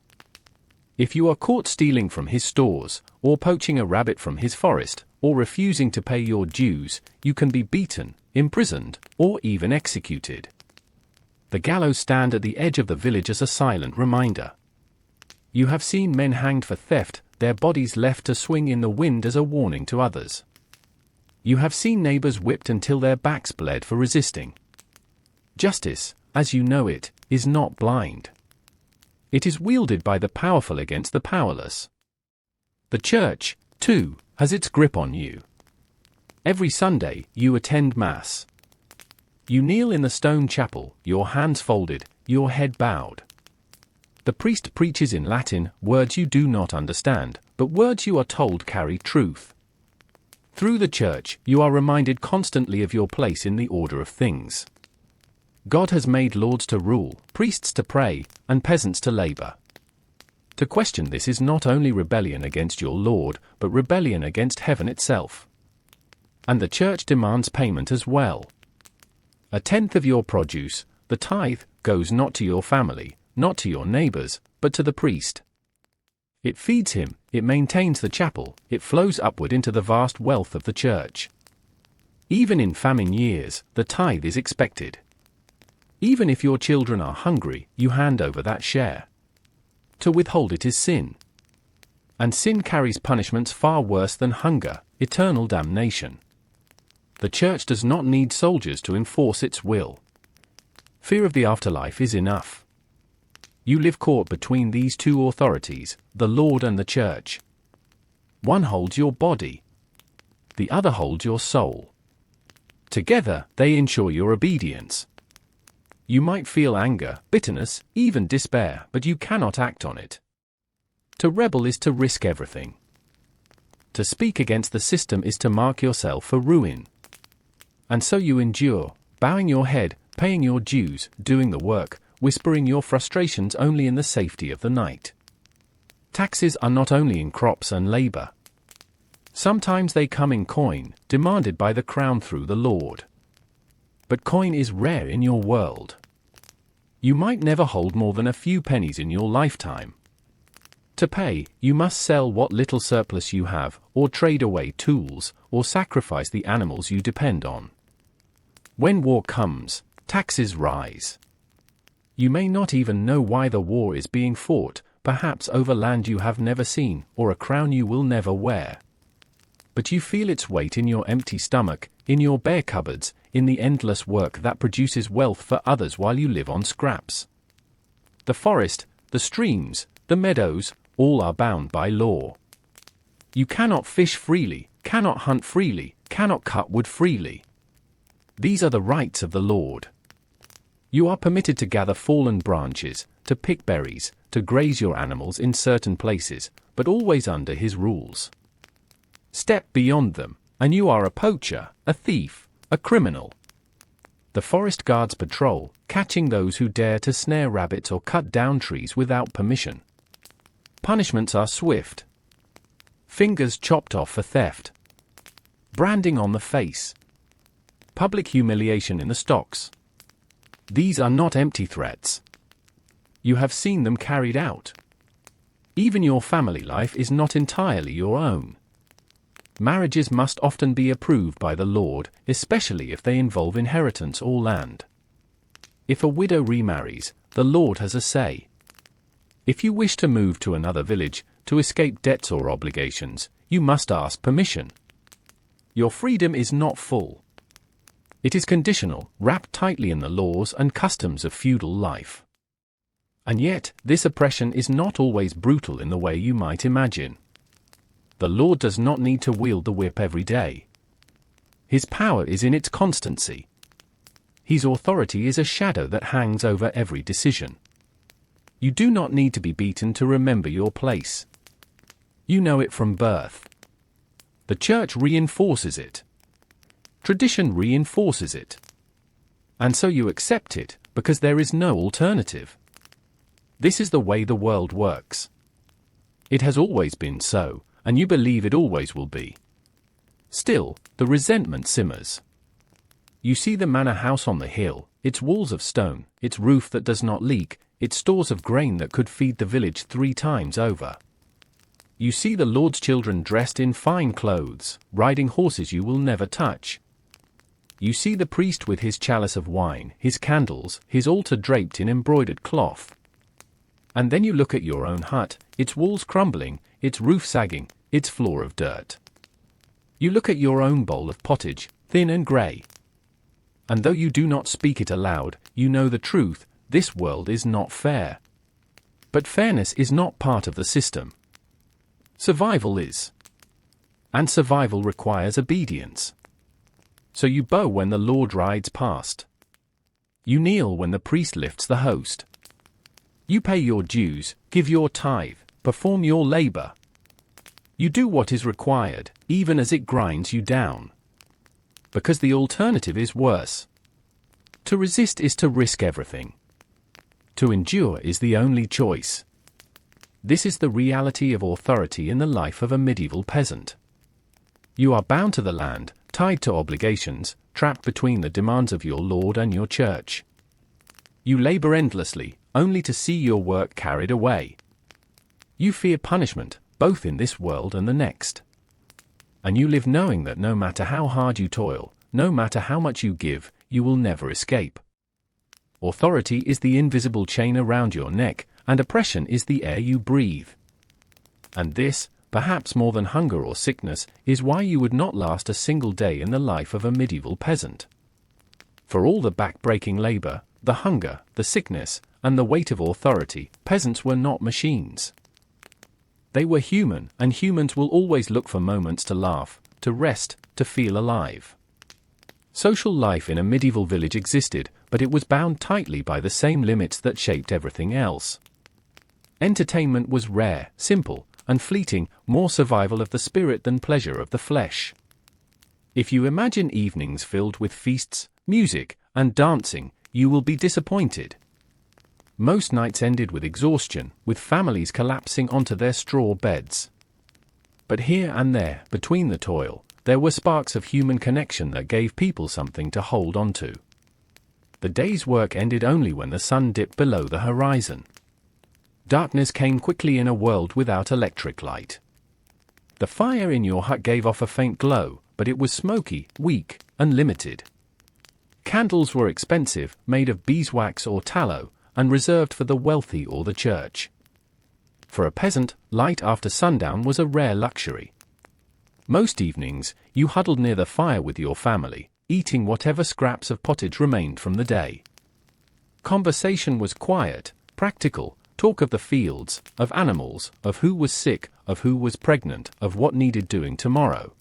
If you are caught stealing from his stores, or poaching a rabbit from his forest, or refusing to pay your dues, you can be beaten, imprisoned, or even executed. The gallows stand at the edge of the village as a silent reminder. You have seen men hanged for theft, their bodies left to swing in the wind as a warning to others. You have seen neighbors whipped until their backs bled for resisting. Justice, as you know it, is not blind. It is wielded by the powerful against the powerless. The church, too, has its grip on you. Every Sunday, you attend Mass. You kneel in the stone chapel, your hands folded, your head bowed. The priest preaches in Latin, words you do not understand, but words you are told carry truth. Through the church, you are reminded constantly of your place in the order of things. God has made lords to rule, priests to pray, and peasants to labor. To question this is not only rebellion against your Lord, but rebellion against heaven itself. And the church demands payment as well. 1/10 of your produce, the tithe, goes not to your family, not to your neighbors, but to the priest. It feeds him, it maintains the chapel, it flows upward into the vast wealth of the church. Even in famine years, the tithe is expected. Even if your children are hungry, you hand over that share. To withhold it is sin. And sin carries punishments far worse than hunger, eternal damnation. The church does not need soldiers to enforce its will. Fear of the afterlife is enough. You live caught between these two authorities, the Lord and the church. One holds your body. The other holds your soul. Together, they ensure your obedience. You might feel anger, bitterness, even despair, but you cannot act on it. To rebel is to risk everything. To speak against the system is to mark yourself for ruin. And so you endure, bowing your head, paying your dues, doing the work, whispering your frustrations only in the safety of the night. Taxes are not only in crops and labor. Sometimes they come in coin, demanded by the crown through the Lord. But coin is rare in your world. You might never hold more than a few pennies in your lifetime. To pay, you must sell what little surplus you have, or trade away tools, or sacrifice the animals you depend on. When war comes, taxes rise. You may not even know why the war is being fought, perhaps over land you have never seen, or a crown you will never wear. But you feel its weight in your empty stomach, in your bare cupboards, in the endless work that produces wealth for others while you live on scraps. The forest, the streams, the meadows, all are bound by law. You cannot fish freely, cannot hunt freely, cannot cut wood freely. These are the rights of the Lord. You are permitted to gather fallen branches, to pick berries, to graze your animals in certain places, but always under his rules. Step beyond them, and you are a poacher, a thief, a criminal. The forest guards patrol, catching those who dare to snare rabbits or cut down trees without permission. Punishments are swift. Fingers chopped off for theft. Branding on the face. Public humiliation in the stocks. These are not empty threats. You have seen them carried out. Even your family life is not entirely your own. Marriages must often be approved by the Lord, especially if they involve inheritance or land. If a widow remarries, the Lord has a say. If you wish to move to another village, to escape debts or obligations, you must ask permission. Your freedom is not full. It is conditional, wrapped tightly in the laws and customs of feudal life. And yet, this oppression is not always brutal in the way you might imagine. The Lord does not need to wield the whip every day. His power is in its constancy. His authority is a shadow that hangs over every decision. You do not need to be beaten to remember your place. You know it from birth. The church reinforces it. Tradition reinforces it. And so you accept it, because there is no alternative. This is the way the world works. It has always been so, and you believe it always will be. Still, the resentment simmers. You see the manor house on the hill, its walls of stone, its roof that does not leak, its stores of grain that could feed the village 3 times over. You see the Lord's children dressed in fine clothes, riding horses you will never touch. You see the priest with his chalice of wine, his candles, his altar draped in embroidered cloth. And then you look at your own hut, its walls crumbling, its roof sagging, its floor of dirt. You look at your own bowl of pottage, thin and grey. And though you do not speak it aloud, you know the truth, this world is not fair. But fairness is not part of the system. Survival is. And survival requires obedience. So you bow when the Lord rides past. You kneel when the priest lifts the host. You pay your dues, give your tithe, perform your labor. You do what is required, even as it grinds you down. Because the alternative is worse. To resist is to risk everything. To endure is the only choice. This is the reality of authority in the life of a medieval peasant. You are bound to the land, tied to obligations, trapped between the demands of your Lord and your church. You labor endlessly, only to see your work carried away. You fear punishment, both in this world and the next. And you live knowing that no matter how hard you toil, no matter how much you give, you will never escape. authority is the invisible chain around your neck, and oppression is the air you breathe. And this, perhaps more than hunger or sickness, is why you would not last a single day in the life of a medieval peasant. For all the back-breaking labor, the hunger, the sickness, and the weight of authority, peasants were not machines. They were human, and humans will always look for moments to laugh, to rest, to feel alive. Social life in a medieval village existed, but it was bound tightly by the same limits that shaped everything else. Entertainment was rare, simple, and fleeting, more survival of the spirit than pleasure of the flesh. If you imagine evenings filled with feasts, music, and dancing, you will be disappointed. Most nights ended with exhaustion, with families collapsing onto their straw beds. But here and there, between the toil, there were sparks of human connection that gave people something to hold on to. The day's work ended only when the sun dipped below the horizon. Darkness came quickly in a world without electric light. The fire in your hut gave off a faint glow, but it was smoky, weak, and limited. Candles were expensive, made of beeswax or tallow, and reserved for the wealthy or the church. For a peasant, light after sundown was a rare luxury. Most evenings, you huddled near the fire with your family, eating whatever scraps of pottage remained from the day. Conversation was quiet, practical, talk of the fields, of animals, of who was sick, of who was pregnant, of what needed doing tomorrow.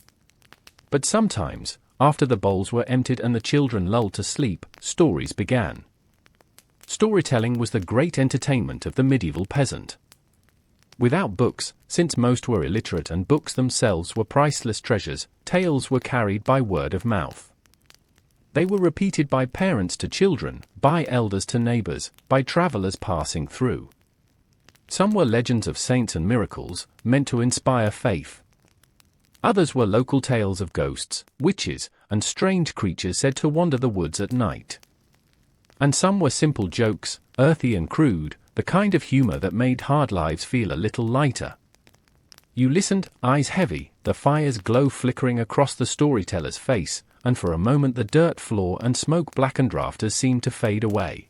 But sometimes, after the bowls were emptied and the children lulled to sleep, stories began. Storytelling was the great entertainment of the medieval peasant. Without books, since most were illiterate and books themselves were priceless treasures, tales were carried by word of mouth. They were repeated by parents to children, by elders to neighbors, by travelers passing through. Some were legends of saints and miracles, meant to inspire faith. Others were local tales of ghosts, witches, and strange creatures said to wander the woods at night. And some were simple jokes, earthy and crude, the kind of humor that made hard lives feel a little lighter. You listened, eyes heavy, the fire's glow flickering across the storyteller's face, and for a moment the dirt floor and smoke-blackened rafters seemed to fade away.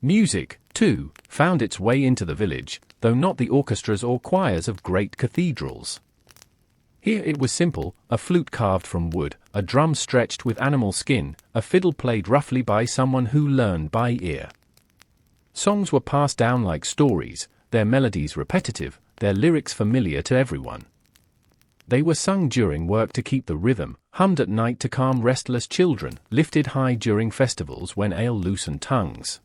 Music, too, found its way into the village, though not the orchestras or choirs of great cathedrals. Here it was simple, a flute carved from wood, a drum stretched with animal skin, a fiddle played roughly by someone who learned by ear. Songs were passed down like stories, their melodies repetitive, their lyrics familiar to everyone. They were sung during work to keep the rhythm, hummed at night to calm restless children, lifted high during festivals when ale loosened tongues.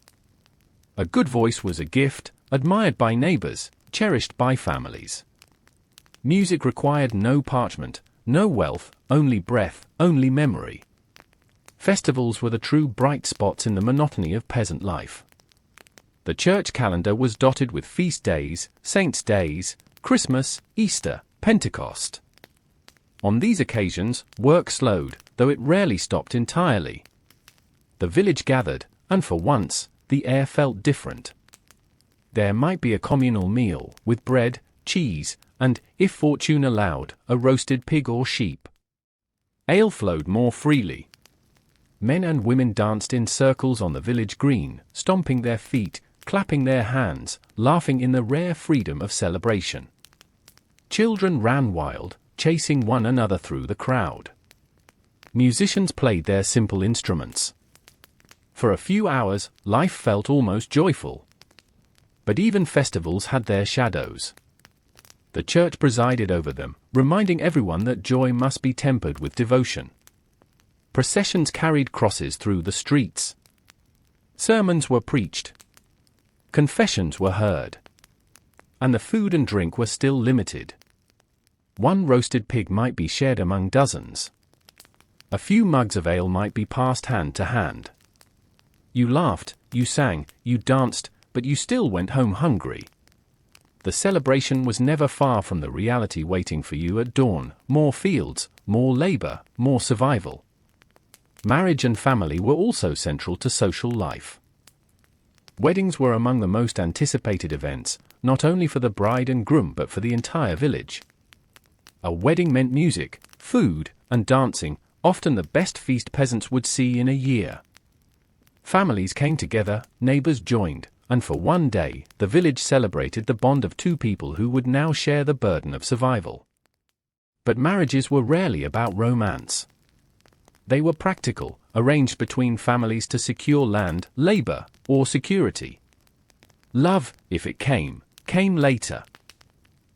A good voice was a gift, admired by neighbors, cherished by families. Music required no parchment, no wealth, only breath, only memory. Festivals were the true bright spots in the monotony of peasant life. The church calendar was dotted with feast days, saints' days, Christmas, Easter, Pentecost. On these occasions, work slowed, though it rarely stopped entirely. The village gathered, and for once, the air felt different. There might be a communal meal, with bread, cheese, and, if fortune allowed, a roasted pig or sheep. Ale flowed more freely. Men and women danced in circles on the village green, stomping their feet, clapping their hands, laughing in the rare freedom of celebration. Children ran wild, chasing one another through the crowd. Musicians played their simple instruments. For a few hours, life felt almost joyful. But even festivals had their shadows. The church presided over them, reminding everyone that joy must be tempered with devotion. Processions carried crosses through the streets. Sermons were preached. Confessions were heard. And the food and drink were still limited. One roasted pig might be shared among dozens. A few mugs of ale might be passed hand to hand. You laughed, you sang, you danced, but you still went home hungry. The celebration was never far from the reality waiting for you at dawn: more fields, more labor, more survival. Marriage and family were also central to social life. Weddings were among the most anticipated events, not only for the bride and groom but for the entire village. A wedding meant music, food, and dancing, often the best feast peasants would see in a year. Families came together, neighbors joined, and for one day, the village celebrated the bond of two people who would now share the burden of survival. But marriages were rarely about romance. They were practical, arranged between families to secure land, labor, or security. Love, if it came later.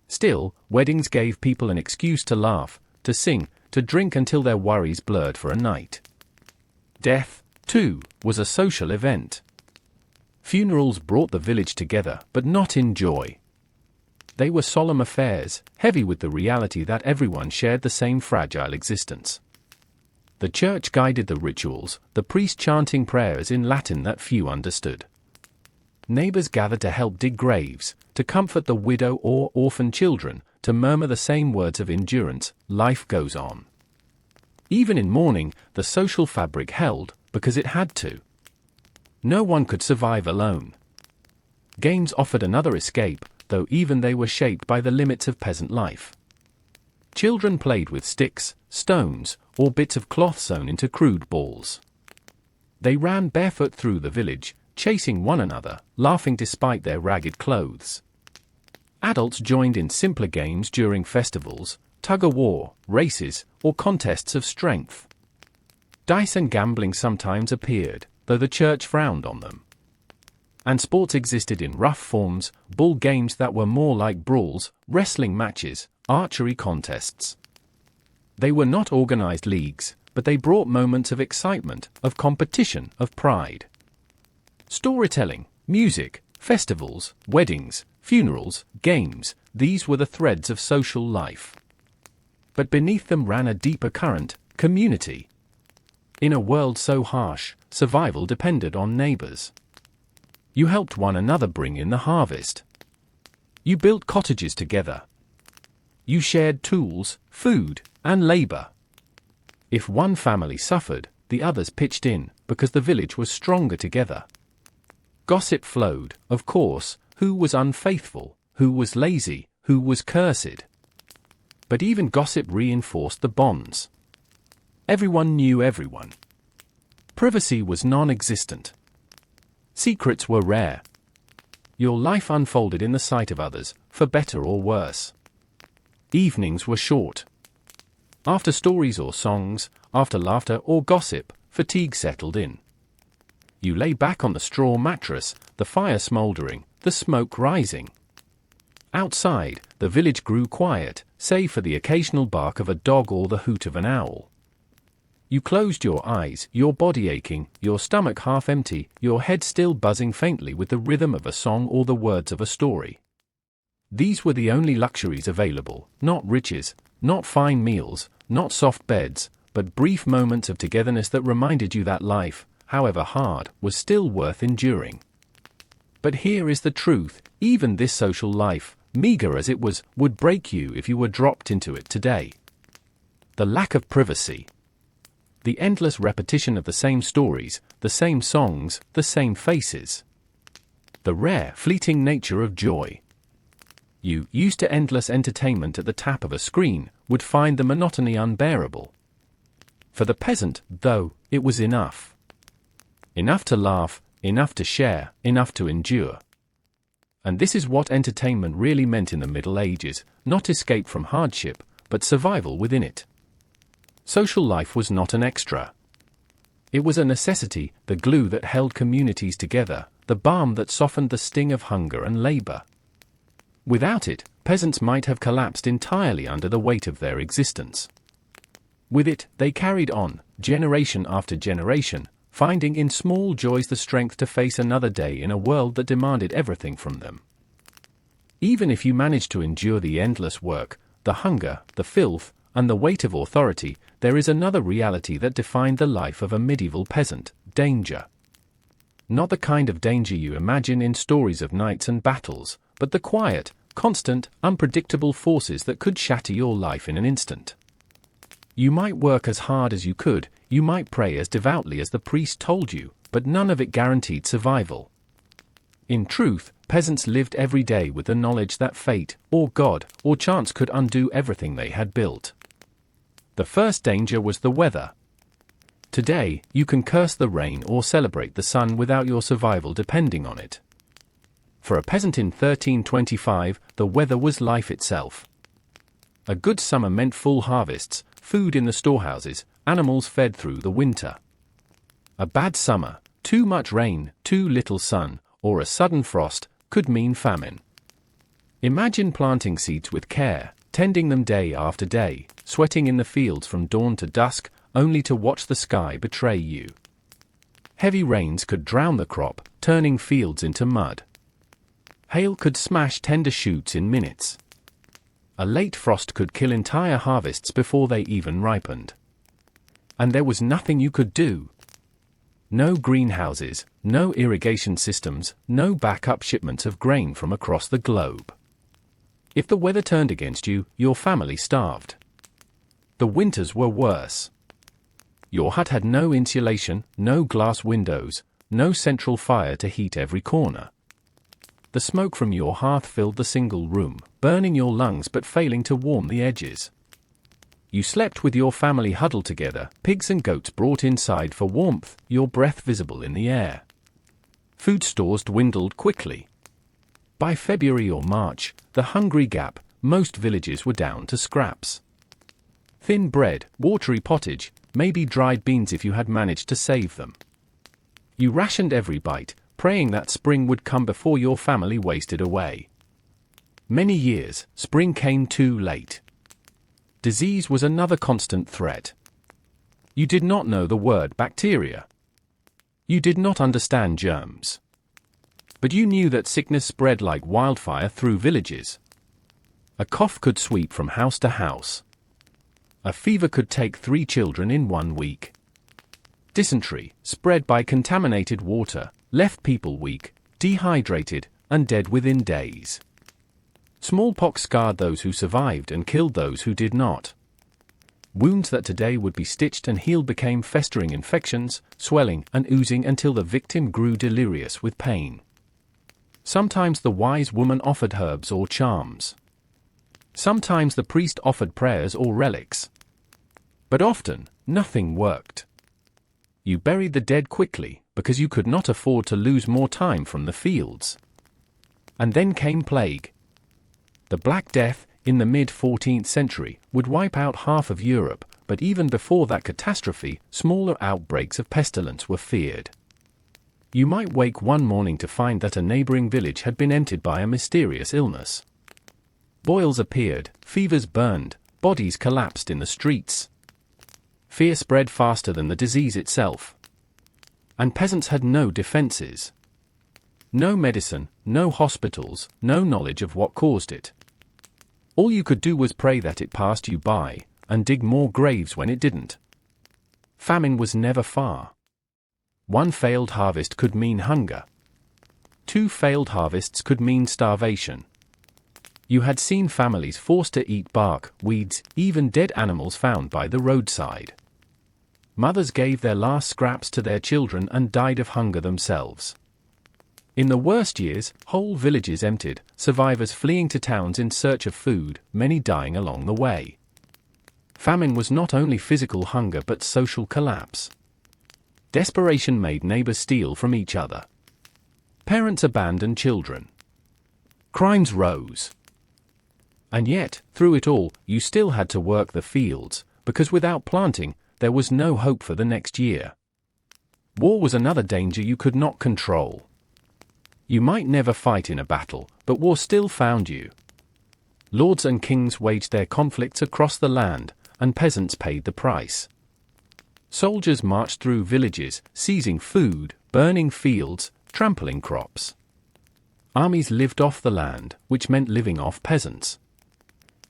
Still, weddings gave people an excuse to laugh, to sing, to drink until their worries blurred for a night. Death, too, was a social event. Funerals brought the village together, but not in joy. They were solemn affairs, heavy with the reality that everyone shared the same fragile existence. The church guided the rituals, the priest chanting prayers in Latin that few understood. Neighbors gathered to help dig graves, to comfort the widow or orphan children, to murmur the same words of endurance, life goes on. Even in mourning, the social fabric held, because it had to. No one could survive alone. Games offered another escape, though even they were shaped by the limits of peasant life. Children played with sticks, stones, or bits of cloth sewn into crude balls. They ran barefoot through the village, chasing one another, laughing despite their ragged clothes. Adults joined in simpler games during festivals, tug-of-war, races, or contests of strength. Dice and gambling sometimes appeared, though the church frowned on them. And sports existed in rough forms, bull games that were more like brawls, wrestling matches, archery contests. They were not organized leagues, but they brought moments of excitement, of competition, of pride. Storytelling, music, festivals, weddings, funerals, games, these were the threads of social life. But beneath them ran a deeper current, community. In a world so harsh, survival depended on neighbors. You helped one another bring in the harvest. You built cottages together. You shared tools, food, and labor. If one family suffered, the others pitched in, because the village was stronger together. Gossip flowed, of course, who was unfaithful, who was lazy, who was cursed. But even gossip reinforced the bonds. Everyone knew everyone. Privacy was non-existent. Secrets were rare. Your life unfolded in the sight of others, for better or worse. Evenings were short. After stories or songs, after laughter or gossip, fatigue settled in. You lay back on the straw mattress, the fire smoldering, the smoke rising. Outside, the village grew quiet, save for the occasional bark of a dog or the hoot of an owl. You closed your eyes, your body aching, your stomach half empty, your head still buzzing faintly with the rhythm of a song or the words of a story. These were the only luxuries available, not riches, not fine meals, not soft beds, but brief moments of togetherness that reminded you that life, however hard, was still worth enduring. But here is the truth, even this social life, meager as it was, would break you if you were dropped into it today. The lack of privacy. The endless repetition of the same stories, the same songs, the same faces. The rare, fleeting nature of joy. You, used to endless entertainment at the tap of a screen, would find the monotony unbearable. For the peasant, though, it was enough. Enough to laugh, enough to share, enough to endure. And this is what entertainment really meant in the Middle Ages, not escape from hardship, but survival within it. Social life was not an extra. It was a necessity, the glue that held communities together, the balm that softened the sting of hunger and labor. Without it, peasants might have collapsed entirely under the weight of their existence. With it, they carried on, generation after generation, finding in small joys the strength to face another day in a world that demanded everything from them. Even if you managed to endure the endless work, the hunger, the filth, and the weight of authority, there is another reality that defined the life of a medieval peasant: danger. Not the kind of danger you imagine in stories of knights and battles, but the quiet, constant, unpredictable forces that could shatter your life in an instant. You might work as hard as you could, you might pray as devoutly as the priest told you, but none of it guaranteed survival. In truth, peasants lived every day with the knowledge that fate, or God, or chance could undo everything they had built. The first danger was the weather. Today, you can curse the rain or celebrate the sun without your survival depending on it. For a peasant in 1325, the weather was life itself. A good summer meant full harvests, food in the storehouses, animals fed through the winter. A bad summer, too much rain, too little sun, or a sudden frost, could mean famine. Imagine planting seeds with care, tending them day after day, sweating in the fields from dawn to dusk, only to watch the sky betray you. Heavy rains could drown the crop, turning fields into mud. Hail could smash tender shoots in minutes. A late frost could kill entire harvests before they even ripened. And there was nothing you could do. No greenhouses, no irrigation systems, no backup shipments of grain from across the globe. If the weather turned against you, your family starved. The winters were worse. Your hut had no insulation, no glass windows, no central fire to heat every corner. The smoke from your hearth filled the single room, burning your lungs but failing to warm the edges. You slept with your family huddled together, pigs and goats brought inside for warmth, your breath visible in the air. Food stores dwindled quickly. By February or March, the hungry gap, most villages were down to scraps. Thin bread, watery pottage, maybe dried beans if you had managed to save them. You rationed every bite, praying that spring would come before your family wasted away. Many years, spring came too late. Disease was another constant threat. You did not know the word bacteria. You did not understand germs. But you knew that sickness spread like wildfire through villages. A cough could sweep from house to house. A fever could take 3 children in 1 week. Dysentery, spread by contaminated water, left people weak, dehydrated, and dead within days. Smallpox scarred those who survived and killed those who did not. Wounds that today would be stitched and healed became festering infections, swelling and oozing until the victim grew delirious with pain. Sometimes the wise woman offered herbs or charms. Sometimes the priest offered prayers or relics. But often, nothing worked. You buried the dead quickly, because you could not afford to lose more time from the fields. And then came plague. The Black Death, in the mid-14th century, would wipe out half of Europe, but even before that catastrophe, smaller outbreaks of pestilence were feared. You might wake one morning to find that a neighboring village had been emptied by a mysterious illness. Boils appeared, fevers burned, bodies collapsed in the streets. Fear spread faster than the disease itself. And peasants had no defenses. No medicine, no hospitals, no knowledge of what caused it. All you could do was pray that it passed you by, and dig more graves when it didn't. Famine was never far. 1 failed harvest could mean hunger. 2 failed harvests could mean starvation. You had seen families forced to eat bark, weeds, even dead animals found by the roadside. Mothers gave their last scraps to their children and died of hunger themselves. In the worst years, whole villages emptied, survivors fleeing to towns in search of food, many dying along the way. Famine was not only physical hunger but social collapse. Desperation made neighbors steal from each other. Parents abandoned children. Crimes rose. And yet, through it all, you still had to work the fields, because without planting, there was no hope for the next year. War was another danger you could not control. You might never fight in a battle, but war still found you. Lords and kings waged their conflicts across the land, and peasants paid the price. Soldiers marched through villages, seizing food, burning fields, trampling crops. Armies lived off the land, which meant living off peasants.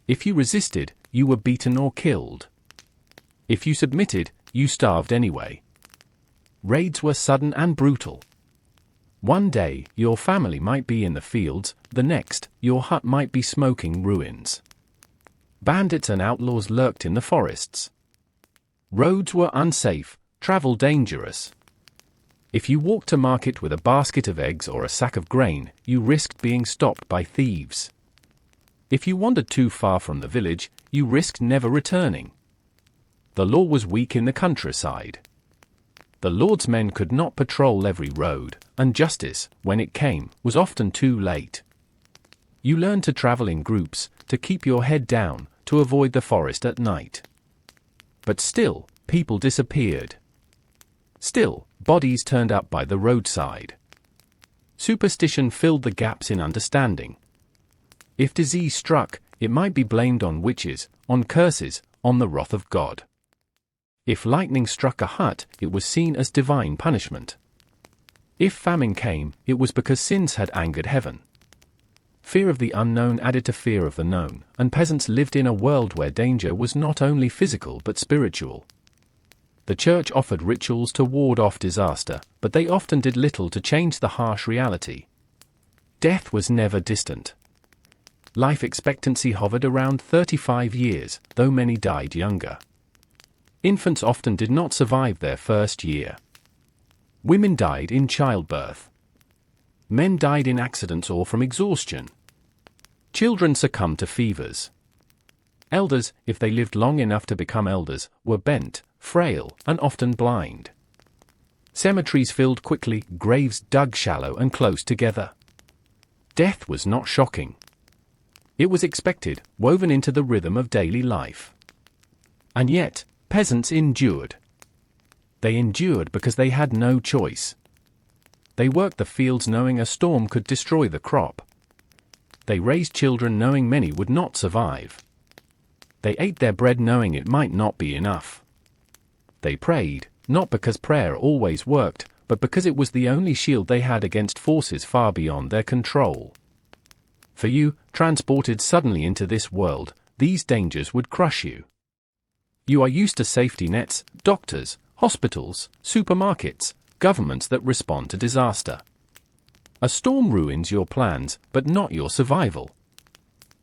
If you resisted, you were beaten or killed. If you submitted, you starved anyway. Raids were sudden and brutal. One day, your family might be in the fields, the next, your hut might be smoking ruins. Bandits and outlaws lurked in the forests. Roads were unsafe, travel dangerous. If you walked to market with a basket of eggs or a sack of grain, you risked being stopped by thieves. If you wandered too far from the village, you risked never returning. The law was weak in the countryside. The Lord's men could not patrol every road, and justice, when it came, was often too late. You learned to travel in groups, to keep your head down, to avoid the forest at night. But still, people disappeared. Still, bodies turned up by the roadside. Superstition filled the gaps in understanding. If disease struck, it might be blamed on witches, on curses, on the wrath of God. If lightning struck a hut, it was seen as divine punishment. If famine came, it was because sins had angered heaven. Fear of the unknown added to fear of the known, and peasants lived in a world where danger was not only physical but spiritual. The church offered rituals to ward off disaster, but they often did little to change the harsh reality. Death was never distant. Life expectancy hovered around 35 years, though many died younger. Infants often did not survive their first year. Women died in childbirth. Men died in accidents or from exhaustion. Children succumbed to fevers. Elders, if they lived long enough to become elders, were bent, frail, and often blind. Cemeteries filled quickly, graves dug shallow and close together. Death was not shocking. It was expected, woven into the rhythm of daily life. And yet, peasants endured. They endured because they had no choice. They worked the fields knowing a storm could destroy the crop. They raised children knowing many would not survive. They ate their bread knowing it might not be enough. They prayed, not because prayer always worked, but because it was the only shield they had against forces far beyond their control. For you, transported suddenly into this world, these dangers would crush you. You are used to safety nets, doctors, hospitals, supermarkets, governments that respond to disaster. A storm ruins your plans, but not your survival.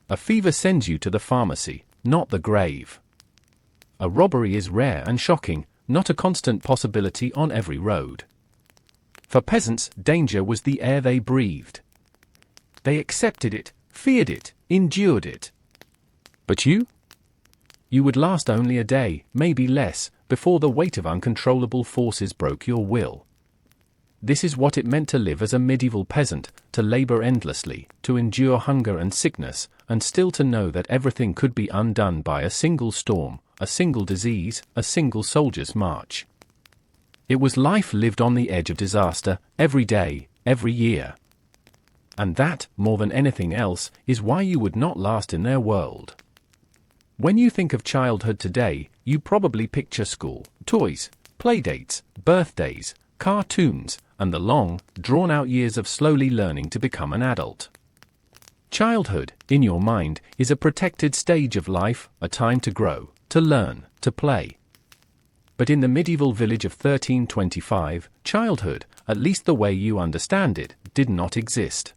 A fever sends you to the pharmacy, not the grave. A robbery is rare and shocking, not a constant possibility on every road. For peasants, danger was the air they breathed. They accepted it, feared it, endured it. But you? You would last only a day, maybe less, before the weight of uncontrollable forces broke your will. This is what it meant to live as a medieval peasant, to labor endlessly, to endure hunger and sickness, and still to know that everything could be undone by a single storm, a single disease, a single soldier's march. It was life lived on the edge of disaster, every day, every year. And that, more than anything else, is why you would not last in their world. When you think of childhood today, you probably picture school, toys, playdates, birthdays, cartoons, and the long, drawn-out years of slowly learning to become an adult. Childhood, in your mind, is a protected stage of life, a time to grow, to learn, to play. But in the medieval village of 1325, childhood, at least the way you understand it, did not exist.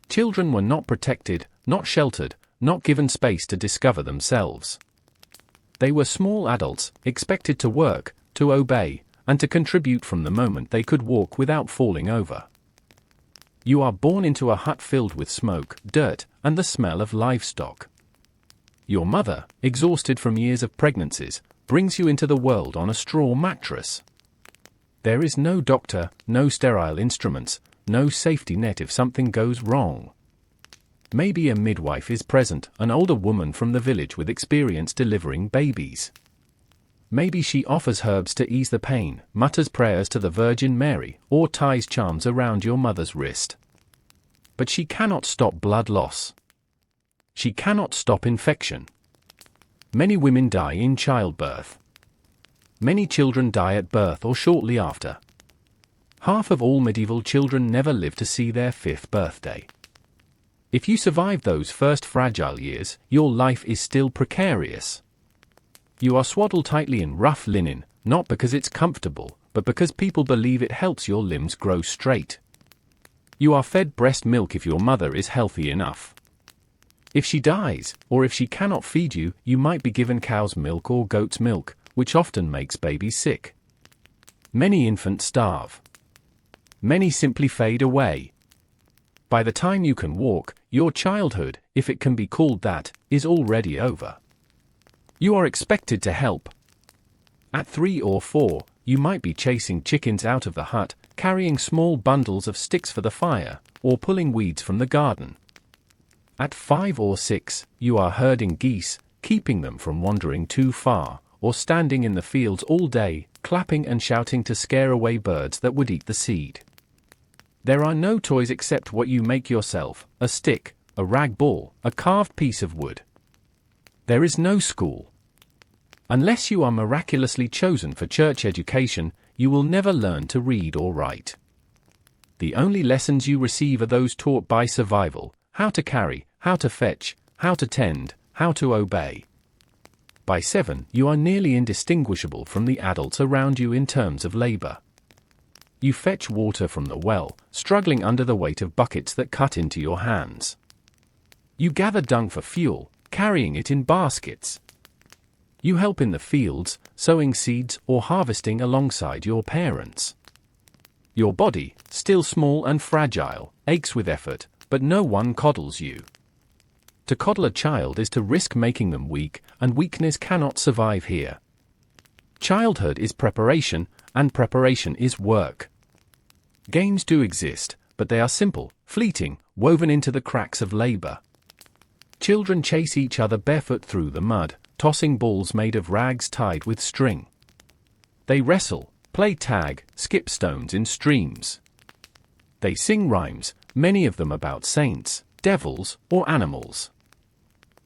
Children were not protected, not sheltered, not given space to discover themselves. They were small adults, expected to work, to obey, and to contribute from the moment they could walk without falling over. You are born into a hut filled with smoke, dirt, and the smell of livestock. Your mother, exhausted from years of pregnancies, brings you into the world on a straw mattress. There is no doctor, no sterile instruments, no safety net if something goes wrong. Maybe a midwife is present, an older woman from the village with experience delivering babies. Maybe she offers herbs to ease the pain, mutters prayers to the Virgin Mary, or ties charms around your mother's wrist. But she cannot stop blood loss. She cannot stop infection. Many women die in childbirth. Many children die at birth or shortly after. Half of all medieval children never live to see their 5th birthday. If you survive those first fragile years, your life is still precarious. You are swaddled tightly in rough linen, not because it's comfortable, but because people believe it helps your limbs grow straight. You are fed breast milk if your mother is healthy enough. If she dies, or if she cannot feed you, you might be given cow's milk or goat's milk, which often makes babies sick. Many infants starve. Many simply fade away. By the time you can walk, your childhood, if it can be called that, is already over. You are expected to help. At 3 or 4, you might be chasing chickens out of the hut, carrying small bundles of sticks for the fire, or pulling weeds from the garden. At 5 or 6, you are herding geese, keeping them from wandering too far, or standing in the fields all day, clapping and shouting to scare away birds that would eat the seed. There are no toys except what you make yourself, a stick, a rag ball, a carved piece of wood. There is no school. Unless you are miraculously chosen for church education, you will never learn to read or write. The only lessons you receive are those taught by survival: how to carry, how to fetch, how to tend, how to obey. By 7, you are nearly indistinguishable from the adults around you in terms of labor. You fetch water from the well, struggling under the weight of buckets that cut into your hands. You gather dung for fuel, carrying it in baskets. You help in the fields, sowing seeds or harvesting alongside your parents. Your body, still small and fragile, aches with effort, but no one coddles you. To coddle a child is to risk making them weak, and weakness cannot survive here. Childhood is preparation, and preparation is work. Games do exist, but they are simple, fleeting, woven into the cracks of labor. Children chase each other barefoot through the mud, tossing balls made of rags tied with string. They wrestle, play tag, skip stones in streams. They sing rhymes, many of them about saints, devils, or animals.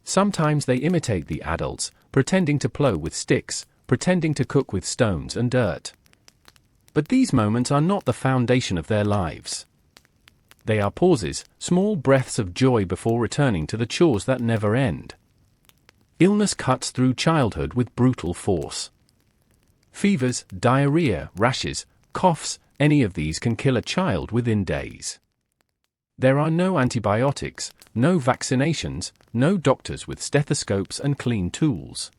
Sometimes they imitate the adults, pretending to plow with sticks, pretending to cook with stones and dirt. But these moments are not the foundation of their lives. They are pauses, small breaths of joy before returning to the chores that never end. Illness cuts through childhood with brutal force. Fevers, diarrhea, rashes, coughs, any of these can kill a child within days. There are no antibiotics, no vaccinations, no doctors with stethoscopes and clean tools.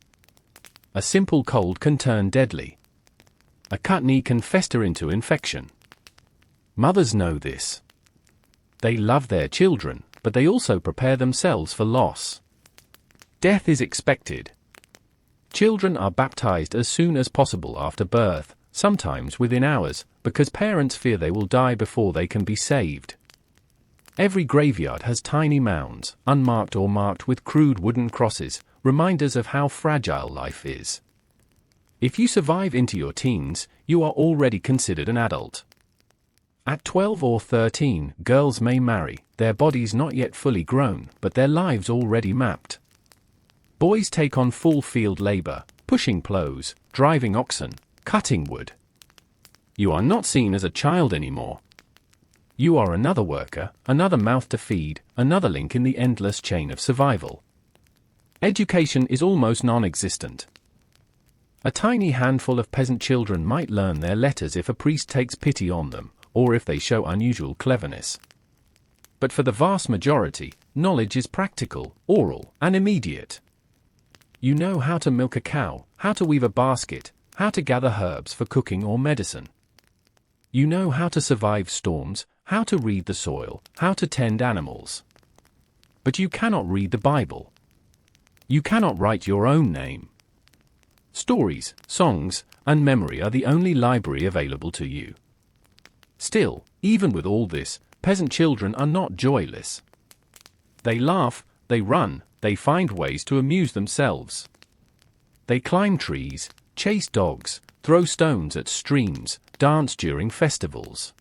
A simple cold can turn deadly. A cut knee can fester into infection. Mothers know this. They love their children, but they also prepare themselves for loss. Death is expected. Children are baptized as soon as possible after birth, sometimes within hours, because parents fear they will die before they can be saved. Every graveyard has tiny mounds, unmarked or marked with crude wooden crosses, reminders of how fragile life is. If you survive into your teens, you are already considered an adult. At 12 or 13, girls may marry, their bodies not yet fully grown, but their lives already mapped. Boys take on full field labor, pushing plows, driving oxen, cutting wood. You are not seen as a child anymore. You are another worker, another mouth to feed, another link in the endless chain of survival. Education is almost non-existent. A tiny handful of peasant children might learn their letters if a priest takes pity on them, or if they show unusual cleverness. But for the vast majority, knowledge is practical, oral, and immediate. You know how to milk a cow, how to weave a basket, how to gather herbs for cooking or medicine. You know how to survive storms, how to read the soil, how to tend animals. But you cannot read the Bible. You cannot write your own name. Stories, songs, and memory are the only library available to you. Still, even with all this, peasant children are not joyless. They laugh, they run, they find ways to amuse themselves. They climb trees, chase dogs, throw stones at streams, dance during festivals.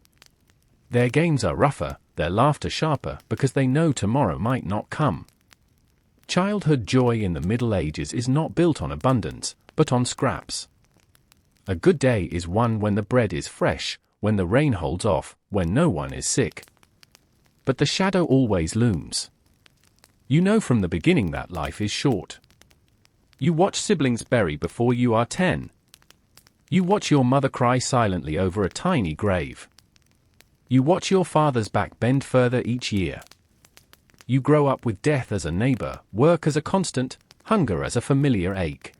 Their games are rougher, their laughter sharper, because they know tomorrow might not come. Childhood joy in the Middle Ages is not built on abundance, but on scraps. A good day is one when the bread is fresh, when the rain holds off, when no one is sick. But the shadow always looms. You know from the beginning that life is short. You watch siblings bury before you are 10. You watch your mother cry silently over a tiny grave. You watch your father's back bend further each year. You grow up with death as a neighbor, work as a constant, hunger as a familiar ache.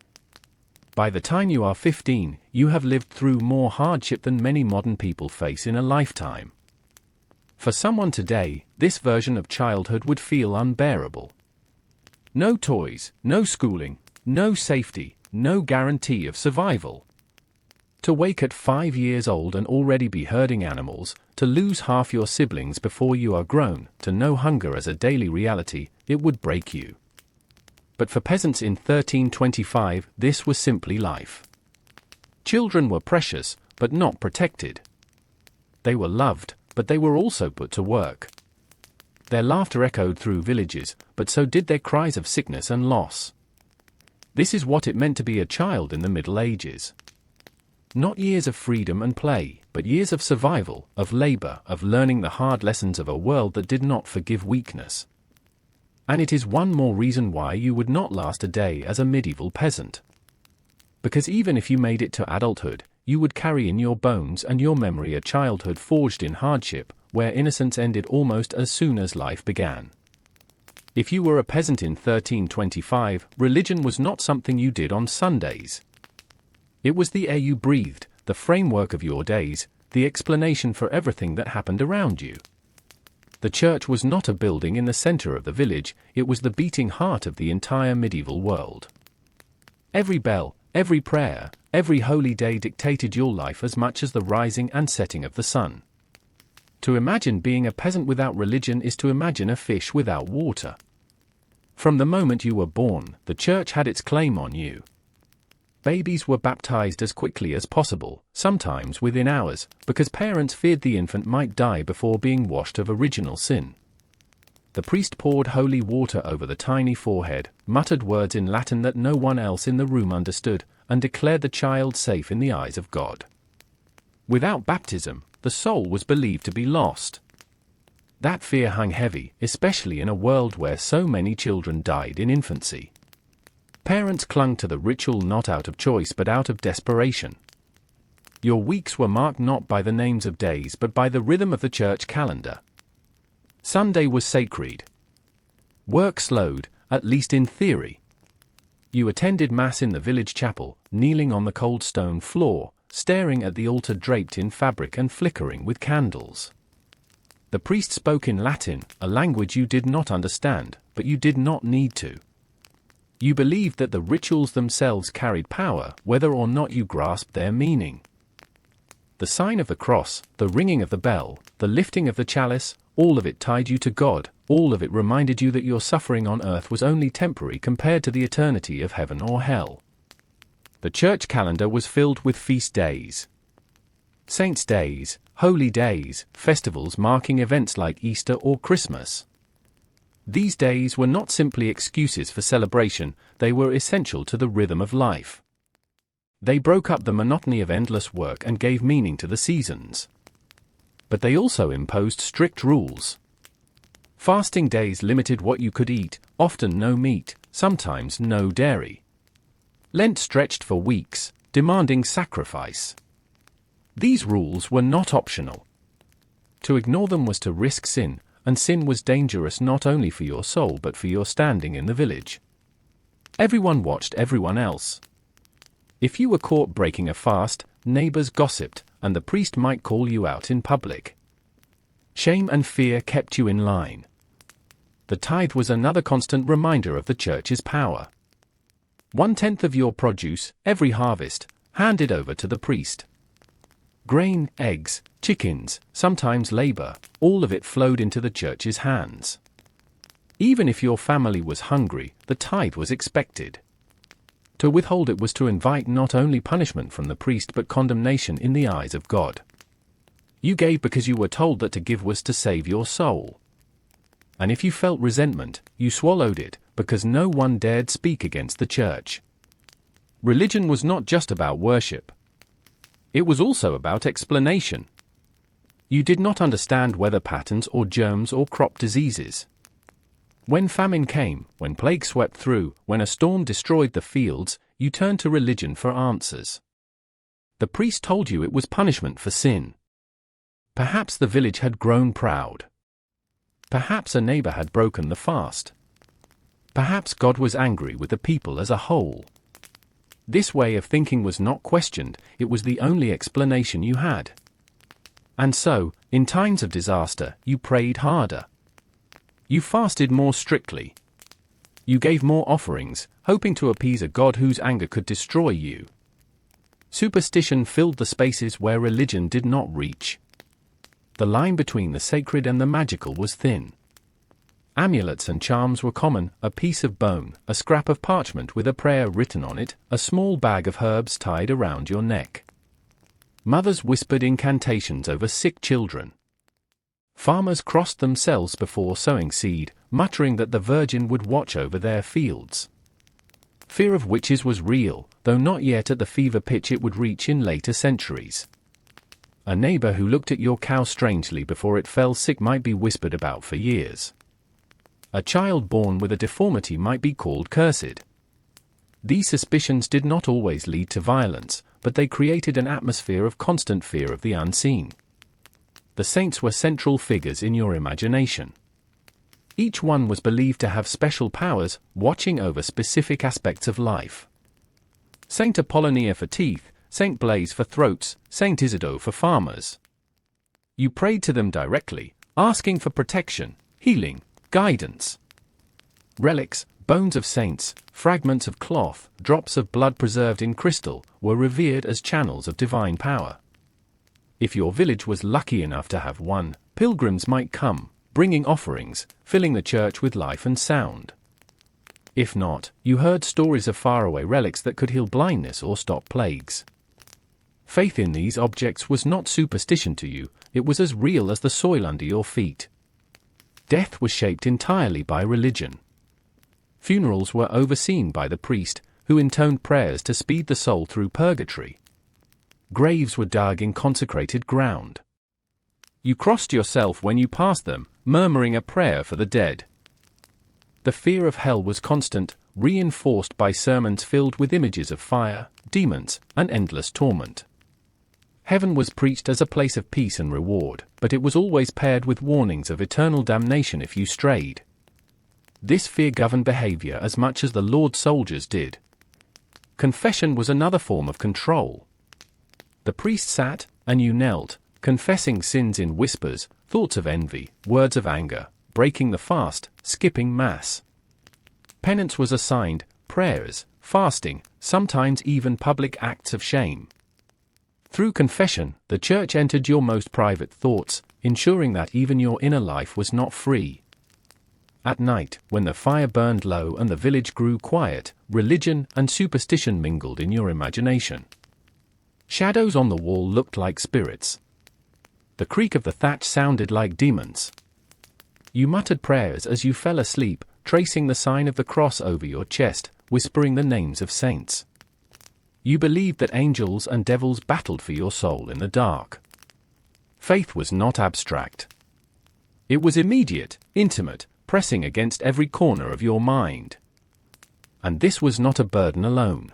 By the time you are 15, you have lived through more hardship than many modern people face in a lifetime. For someone today, this version of childhood would feel unbearable. No toys, no schooling, no safety, no guarantee of survival. To wake at 5 years old and already be herding animals, to lose half your siblings before you are grown, to know hunger as a daily reality, it would break you. But for peasants in 1325, this was simply life. Children were precious, but not protected. They were loved, but they were also put to work. Their laughter echoed through villages, but so did their cries of sickness and loss. This is what it meant to be a child in the Middle Ages. Not years of freedom and play, but years of survival, of labor, of learning the hard lessons of a world that did not forgive weakness. And it is one more reason why you would not last a day as a medieval peasant. Because even if you made it to adulthood, you would carry in your bones and your memory a childhood forged in hardship, where innocence ended almost as soon as life began. If you were a peasant in 1325, religion was not something you did on Sundays. It was the air you breathed, the framework of your days, the explanation for everything that happened around you. The church was not a building in the center of the village, it was the beating heart of the entire medieval world. Every bell, every prayer, every holy day dictated your life as much as the rising and setting of the sun. To imagine being a peasant without religion is to imagine a fish without water. From the moment you were born, the church had its claim on you. Babies were baptized as quickly as possible, sometimes within hours, because parents feared the infant might die before being washed of original sin. The priest poured holy water over the tiny forehead, muttered words in Latin that no one else in the room understood, and declared the child safe in the eyes of God. Without baptism, the soul was believed to be lost. That fear hung heavy, especially in a world where so many children died in infancy. Parents clung to the ritual not out of choice but out of desperation. Your weeks were marked not by the names of days but by the rhythm of the church calendar. Sunday was sacred. Work slowed, at least in theory. You attended Mass in the village chapel, kneeling on the cold stone floor, staring at the altar draped in fabric and flickering with candles. The priest spoke in Latin, a language you did not understand, but you did not need to. You believed that the rituals themselves carried power, whether or not you grasped their meaning. The sign of the cross, the ringing of the bell, the lifting of the chalice, all of it tied you to God, all of it reminded you that your suffering on earth was only temporary compared to the eternity of heaven or hell. The church calendar was filled with feast days. Saints' days, holy days, festivals marking events like Easter or Christmas. These days were not simply excuses for celebration, they were essential to the rhythm of life. They broke up the monotony of endless work and gave meaning to the seasons. But they also imposed strict rules. Fasting days limited what you could eat, often no meat, sometimes no dairy. Lent stretched for weeks, demanding sacrifice. These rules were not optional. To ignore them was to risk sin, and sin was dangerous not only for your soul but for your standing in the village. Everyone watched everyone else. If you were caught breaking a fast, neighbors gossiped, and the priest might call you out in public. Shame and fear kept you in line. The tithe was another constant reminder of the church's power. 1/10 of your produce, every harvest, handed over to the priest. Grain, eggs, chickens, sometimes labor, all of it flowed into the church's hands. Even if your family was hungry, the tithe was expected. To withhold it was to invite not only punishment from the priest but condemnation in the eyes of God. You gave because you were told that to give was to save your soul. And if you felt resentment, you swallowed it, because no one dared speak against the church. Religion was not just about worship. It was also about explanation. You did not understand weather patterns or germs or crop diseases. When famine came, when plague swept through, when a storm destroyed the fields, you turned to religion for answers. The priest told you it was punishment for sin. Perhaps the village had grown proud. Perhaps a neighbor had broken the fast. Perhaps God was angry with the people as a whole. This way of thinking was not questioned, it was the only explanation you had. And so, in times of disaster, you prayed harder. You fasted more strictly. You gave more offerings, hoping to appease a God whose anger could destroy you. Superstition filled the spaces where religion did not reach. The line between the sacred and the magical was thin. Amulets and charms were common: a piece of bone, a scrap of parchment with a prayer written on it, a small bag of herbs tied around your neck. Mothers whispered incantations over sick children. Farmers crossed themselves before sowing seed, muttering that the Virgin would watch over their fields. Fear of witches was real, though not yet at the fever pitch it would reach in later centuries. A neighbor who looked at your cow strangely before it fell sick might be whispered about for years. A child born with a deformity might be called cursed. These suspicions did not always lead to violence, but they created an atmosphere of constant fear of the unseen. The saints were central figures in your imagination. Each one was believed to have special powers, watching over specific aspects of life. Saint Apollonia for teeth, Saint Blaise for throats, Saint Isidore for farmers. You prayed to them directly, asking for protection, healing, guidance. Relics, bones of saints, fragments of cloth, drops of blood preserved in crystal, were revered as channels of divine power. If your village was lucky enough to have one, pilgrims might come, bringing offerings, filling the church with life and sound. If not, you heard stories of faraway relics that could heal blindness or stop plagues. Faith in these objects was not superstition to you, it was as real as the soil under your feet. Death was shaped entirely by religion. Funerals were overseen by the priest, who intoned prayers to speed the soul through purgatory. Graves were dug in consecrated ground. You crossed yourself when you passed them, murmuring a prayer for the dead. The fear of hell was constant, reinforced by sermons filled with images of fire, demons, and endless torment. Heaven was preached as a place of peace and reward, but it was always paired with warnings of eternal damnation if you strayed. This fear governed behavior as much as the Lord's soldiers did. Confession was another form of control. The priest sat, and you knelt, confessing sins in whispers, thoughts of envy, words of anger, breaking the fast, skipping mass. Penance was assigned, prayers, fasting, sometimes even public acts of shame. Through confession, the church entered your most private thoughts, ensuring that even your inner life was not free. At night, when the fire burned low and the village grew quiet, religion and superstition mingled in your imagination. Shadows on the wall looked like spirits. The creak of the thatch sounded like demons. You muttered prayers as you fell asleep, tracing the sign of the cross over your chest, whispering the names of saints. You believed that angels and devils battled for your soul in the dark. Faith was not abstract. It was immediate, intimate, pressing against every corner of your mind. And this was not a burden alone.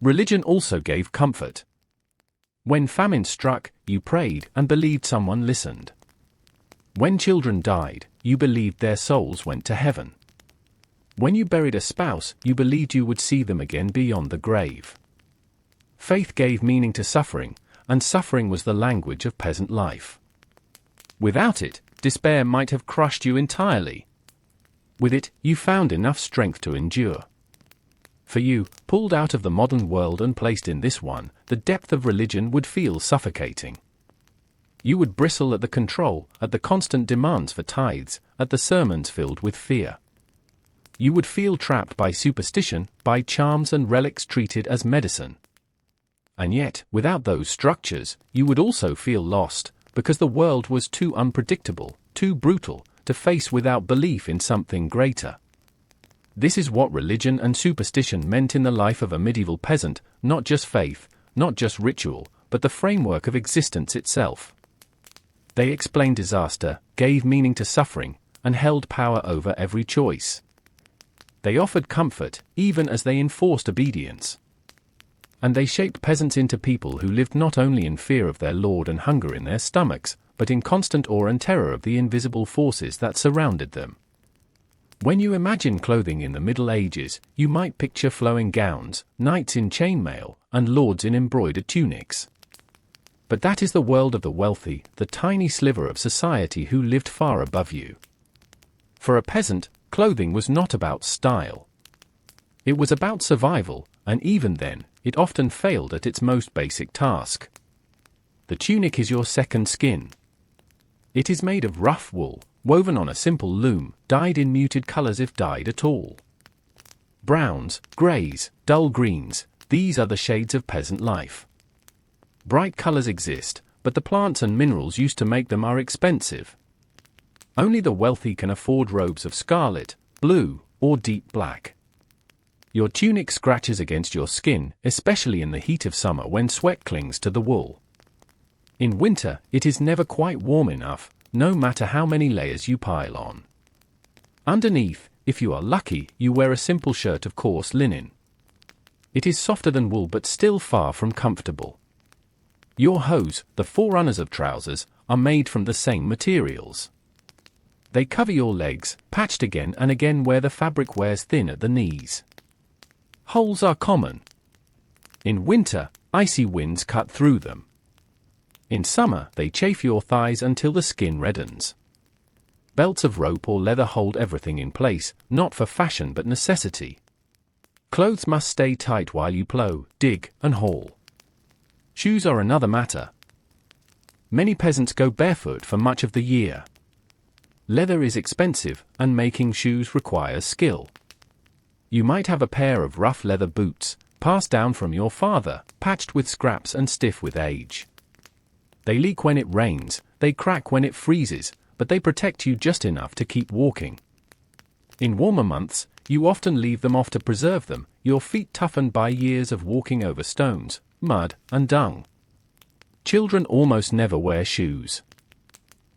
Religion also gave comfort. When famine struck, you prayed and believed someone listened. When children died, you believed their souls went to heaven. When you buried a spouse, you believed you would see them again beyond the grave. Faith gave meaning to suffering, and suffering was the language of peasant life. Without it, despair might have crushed you entirely. With it, you found enough strength to endure. For you, pulled out of the modern world and placed in this one, the depth of religion would feel suffocating. You would bristle at the control, at the constant demands for tithes, at the sermons filled with fear. You would feel trapped by superstition, by charms and relics treated as medicine. And yet, without those structures, you would also feel lost, because the world was too unpredictable, too brutal, to face without belief in something greater. This is what religion and superstition meant in the life of a medieval peasant, not just faith, not just ritual, but the framework of existence itself. They explained disaster, gave meaning to suffering, and held power over every choice. They offered comfort, even as they enforced obedience. And they shaped peasants into people who lived not only in fear of their lord and hunger in their stomachs, but in constant awe and terror of the invisible forces that surrounded them. When you imagine clothing in the Middle Ages, you might picture flowing gowns, knights in chainmail, and lords in embroidered tunics. But that is the world of the wealthy, the tiny sliver of society who lived far above you. For a peasant, clothing was not about style. It was about survival, and even then, it often failed at its most basic task. The tunic is your second skin. It is made of rough wool, woven on a simple loom, dyed in muted colors if dyed at all. Browns, greys, dull greens, these are the shades of peasant life. Bright colors exist, but the plants and minerals used to make them are expensive. Only the wealthy can afford robes of scarlet, blue, or deep black. Your tunic scratches against your skin, especially in the heat of summer when sweat clings to the wool. In winter, it is never quite warm enough, no matter how many layers you pile on. Underneath, if you are lucky, you wear a simple shirt of coarse linen. It is softer than wool but still far from comfortable. Your hose, the forerunners of trousers, are made from the same materials. They cover your legs, patched again and again where the fabric wears thin at the knees. Holes are common. In winter, icy winds cut through them. In summer, they chafe your thighs until the skin reddens. Belts of rope or leather hold everything in place, not for fashion but necessity. Clothes must stay tight while you plow, dig, and haul. Shoes are another matter. Many peasants go barefoot for much of the year. Leather is expensive, and making shoes requires skill. You might have a pair of rough leather boots, passed down from your father, patched with scraps and stiff with age. They leak when it rains, they crack when it freezes, but they protect you just enough to keep walking. In warmer months, you often leave them off to preserve them, your feet toughened by years of walking over stones, mud, and dung. Children almost never wear shoes.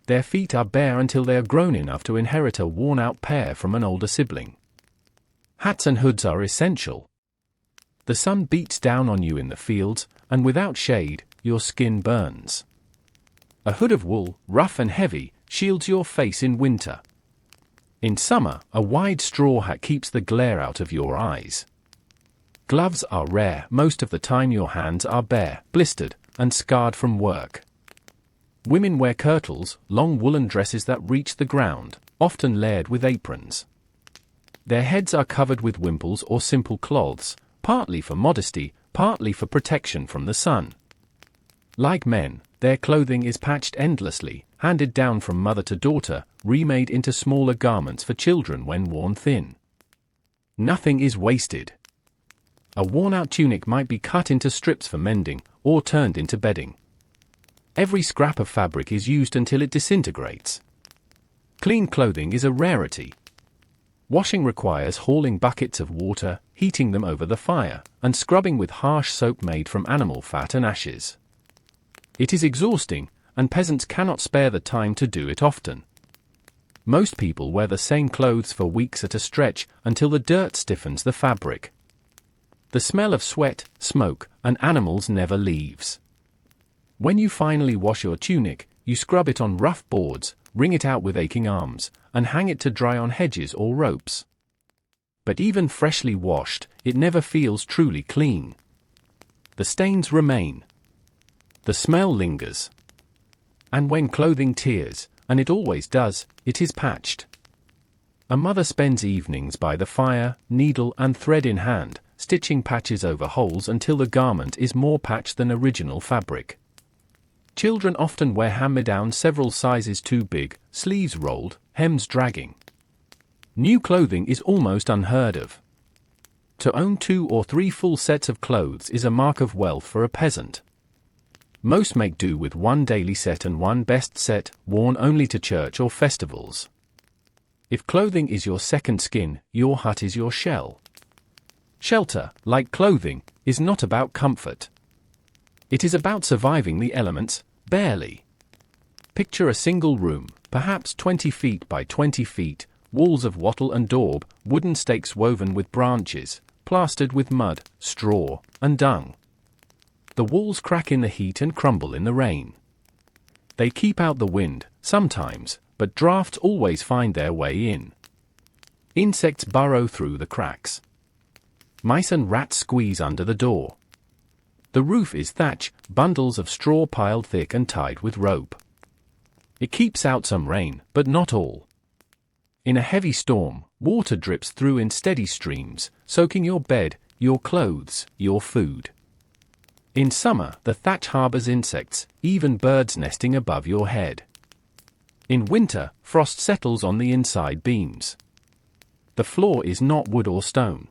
Their feet are bare until they are grown enough to inherit a worn-out pair from an older sibling. Hats and hoods are essential. The sun beats down on you in the fields, and without shade, your skin burns. A hood of wool, rough and heavy, shields your face in winter. In summer, a wide straw hat keeps the glare out of your eyes. Gloves are rare, most of the time your hands are bare, blistered, and scarred from work. Women wear kirtles, long woolen dresses that reach the ground, often layered with aprons. Their heads are covered with wimples or simple cloths, partly for modesty, partly for protection from the sun. Like men, their clothing is patched endlessly, handed down from mother to daughter, remade into smaller garments for children when worn thin. Nothing is wasted. A worn-out tunic might be cut into strips for mending, or turned into bedding. Every scrap of fabric is used until it disintegrates. Clean clothing is a rarity. Washing requires hauling buckets of water, heating them over the fire, and scrubbing with harsh soap made from animal fat and ashes. It is exhausting, and peasants cannot spare the time to do it often. Most people wear the same clothes for weeks at a stretch until the dirt stiffens the fabric. The smell of sweat, smoke, and animals never leaves. When you finally wash your tunic, you scrub it on rough boards, wring it out with aching arms, and hang it to dry on hedges or ropes. But even freshly washed, it never feels truly clean. The stains remain. The smell lingers. And when clothing tears, and it always does, it is patched. A mother spends evenings by the fire, needle and thread in hand, stitching patches over holes until the garment is more patched than original fabric. Children often wear hand-me-downs several sizes too big, sleeves rolled, hems dragging. New clothing is almost unheard of. To own 2 or 3 full sets of clothes is a mark of wealth for a peasant. Most make do with 1 daily set and 1 best set, worn only to church or festivals. If clothing is your second skin, your hut is your shell. Shelter, like clothing, is not about comfort. It is about surviving the elements, barely. Picture a single room, perhaps 20 feet by 20 feet, walls of wattle and daub, wooden stakes woven with branches, plastered with mud, straw, and dung. The walls crack in the heat and crumble in the rain. They keep out the wind, sometimes, but drafts always find their way in. Insects burrow through the cracks. Mice and rats squeeze under the door. The roof is thatch, bundles of straw piled thick and tied with rope. It keeps out some rain, but not all. In a heavy storm, water drips through in steady streams, soaking your bed, your clothes, your food. In summer, the thatch harbors insects, even birds nesting above your head. In winter, frost settles on the inside beams. The floor is not wood or stone.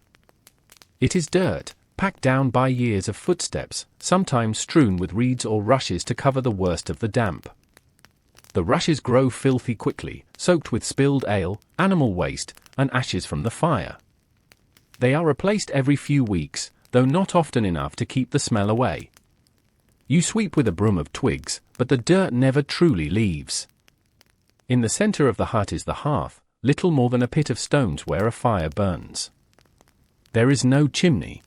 It is dirt, packed down by years of footsteps, sometimes strewn with reeds or rushes to cover the worst of the damp. The rushes grow filthy quickly, soaked with spilled ale, animal waste, and ashes from the fire. They are replaced every few weeks, though not often enough to keep the smell away. You sweep with a broom of twigs, but the dirt never truly leaves. In the center of the hut is the hearth, little more than a pit of stones where a fire burns. There is no chimney.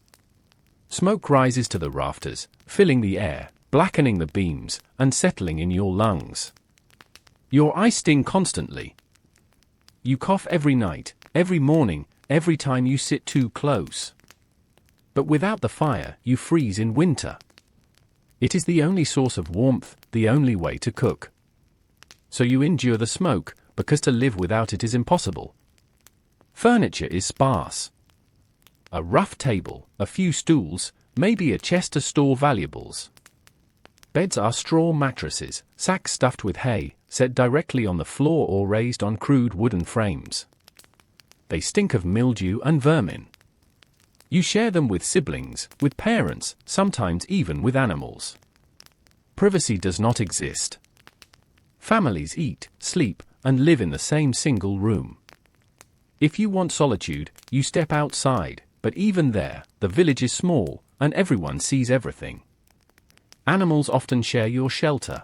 Smoke rises to the rafters, filling the air, blackening the beams, and settling in your lungs. Your eyes sting constantly. You cough every night, every morning, every time you sit too close. But without the fire, you freeze in winter. It is the only source of warmth, the only way to cook. So you endure the smoke, because to live without it is impossible. Furniture is sparse. A rough table, a few stools, maybe a chest to store valuables. Beds are straw mattresses, sacks stuffed with hay, set directly on the floor or raised on crude wooden frames. They stink of mildew and vermin. You share them with siblings, with parents, sometimes even with animals. Privacy does not exist. Families eat, sleep, and live in the same single room. If you want solitude, you step outside, but even there, the village is small, and everyone sees everything. Animals often share your shelter.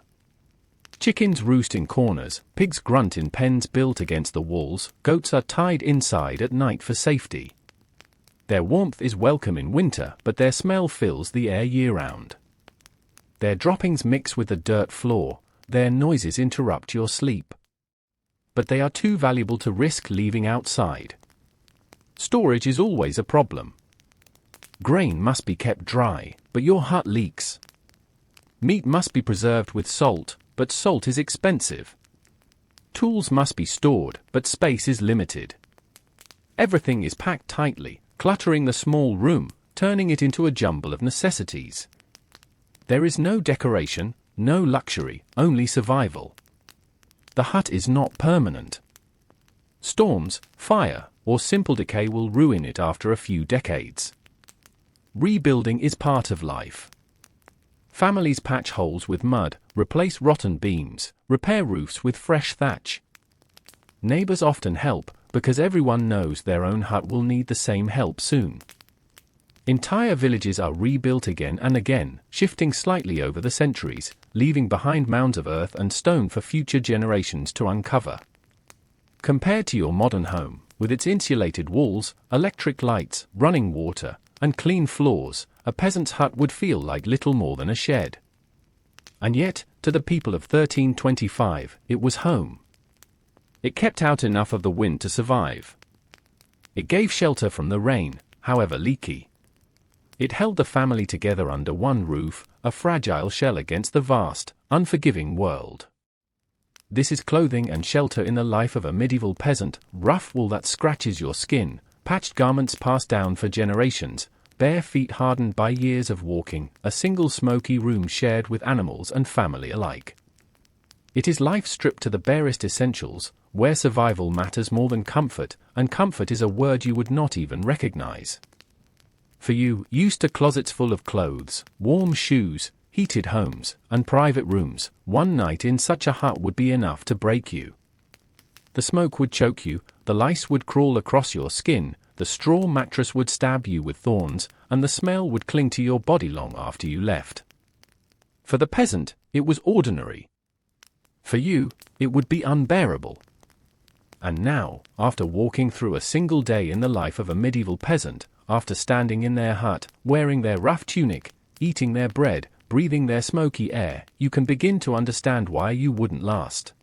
Chickens roost in corners, pigs grunt in pens built against the walls, goats are tied inside at night for safety. Their warmth is welcome in winter, but their smell fills the air year-round. Their droppings mix with the dirt floor, their noises interrupt your sleep. But they are too valuable to risk leaving outside. Storage is always a problem. Grain must be kept dry, but your hut leaks. Meat must be preserved with salt, but salt is expensive. Tools must be stored, but space is limited. Everything is packed tightly, cluttering the small room, turning it into a jumble of necessities. There is no decoration, no luxury, only survival. The hut is not permanent. Storms, fire, or simple decay will ruin it after a few decades. Rebuilding is part of life. Families patch holes with mud, replace rotten beams, repair roofs with fresh thatch. Neighbors often help, because everyone knows their own hut will need the same help soon. Entire villages are rebuilt again and again, shifting slightly over the centuries, leaving behind mounds of earth and stone for future generations to uncover. Compared to your modern home, with its insulated walls, electric lights, running water, and clean floors, a peasant's hut would feel like little more than a shed. And yet, to the people of 1325, it was home. It kept out enough of the wind to survive. It gave shelter from the rain, however leaky. It held the family together under one roof, a fragile shell against the vast, unforgiving world. This is clothing and shelter in the life of a medieval peasant, rough wool that scratches your skin, patched garments passed down for generations, bare feet hardened by years of walking, a single smoky room shared with animals and family alike. It is life stripped to the barest essentials, where survival matters more than comfort, and comfort is a word you would not even recognize. For you, used to closets full of clothes, warm shoes, heated homes, and private rooms, one night in such a hut would be enough to break you. The smoke would choke you, the lice would crawl across your skin, the straw mattress would stab you with thorns, and the smell would cling to your body long after you left. For the peasant, it was ordinary. For you, it would be unbearable. And now, after walking through a single day in the life of a medieval peasant, after standing in their hut, wearing their rough tunic, eating their bread, breathing their smoky air, you can begin to understand why you wouldn't last.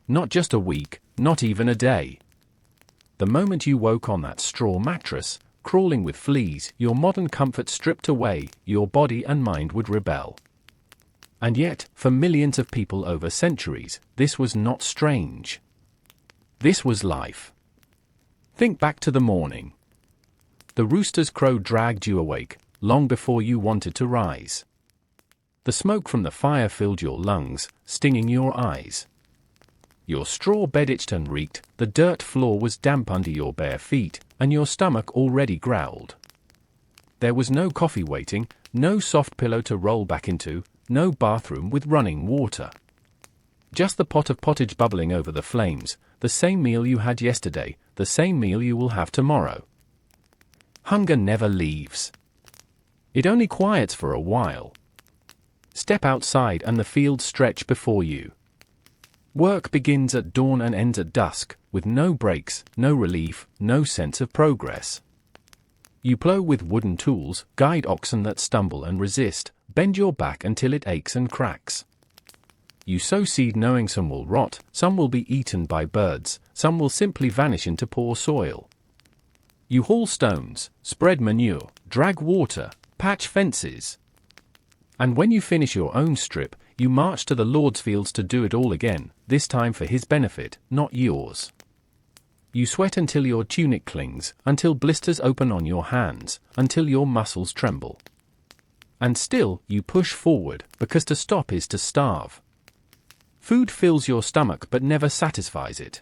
Not just a week, not even a day. The moment you woke on that straw mattress, crawling with fleas, your modern comfort stripped away, your body and mind would rebel. And yet, for millions of people over centuries, this was not strange. This was life. Think back to the morning. The rooster's crow dragged you awake, long before you wanted to rise. The smoke from the fire filled your lungs, stinging your eyes. Your straw bed itched and reeked, the dirt floor was damp under your bare feet, and your stomach already growled. There was no coffee waiting, no soft pillow to roll back into, no bathroom with running water. Just the pot of pottage bubbling over the flames, the same meal you had yesterday, the same meal you will have tomorrow. Hunger never leaves. It only quiets for a while. Step outside and the fields stretch before you. Work begins at dawn and ends at dusk, with no breaks, no relief, no sense of progress. You plow with wooden tools, guide oxen that stumble and resist, bend your back until it aches and cracks. You sow seed knowing some will rot, some will be eaten by birds, some will simply vanish into poor soil. You haul stones, spread manure, drag water, patch fences. And when you finish your own strip, you march to the Lord's fields to do it all again, this time for His benefit, not yours. You sweat until your tunic clings, until blisters open on your hands, until your muscles tremble. And still, you push forward, because to stop is to starve. Food fills your stomach but never satisfies it.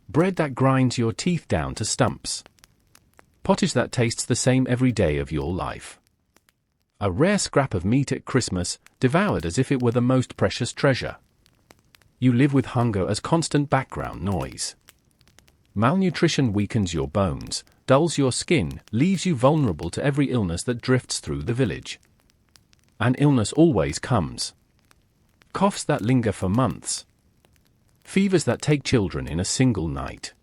Bread that grinds your teeth down to stumps. Pottage that tastes the same every day of your life. A rare scrap of meat at Christmas, devoured as if it were the most precious treasure. You live with hunger as constant background noise. Malnutrition weakens your bones, dulls your skin, leaves you vulnerable to every illness that drifts through the village. And illness always comes. Coughs that linger for months. Fevers that take children in a single night.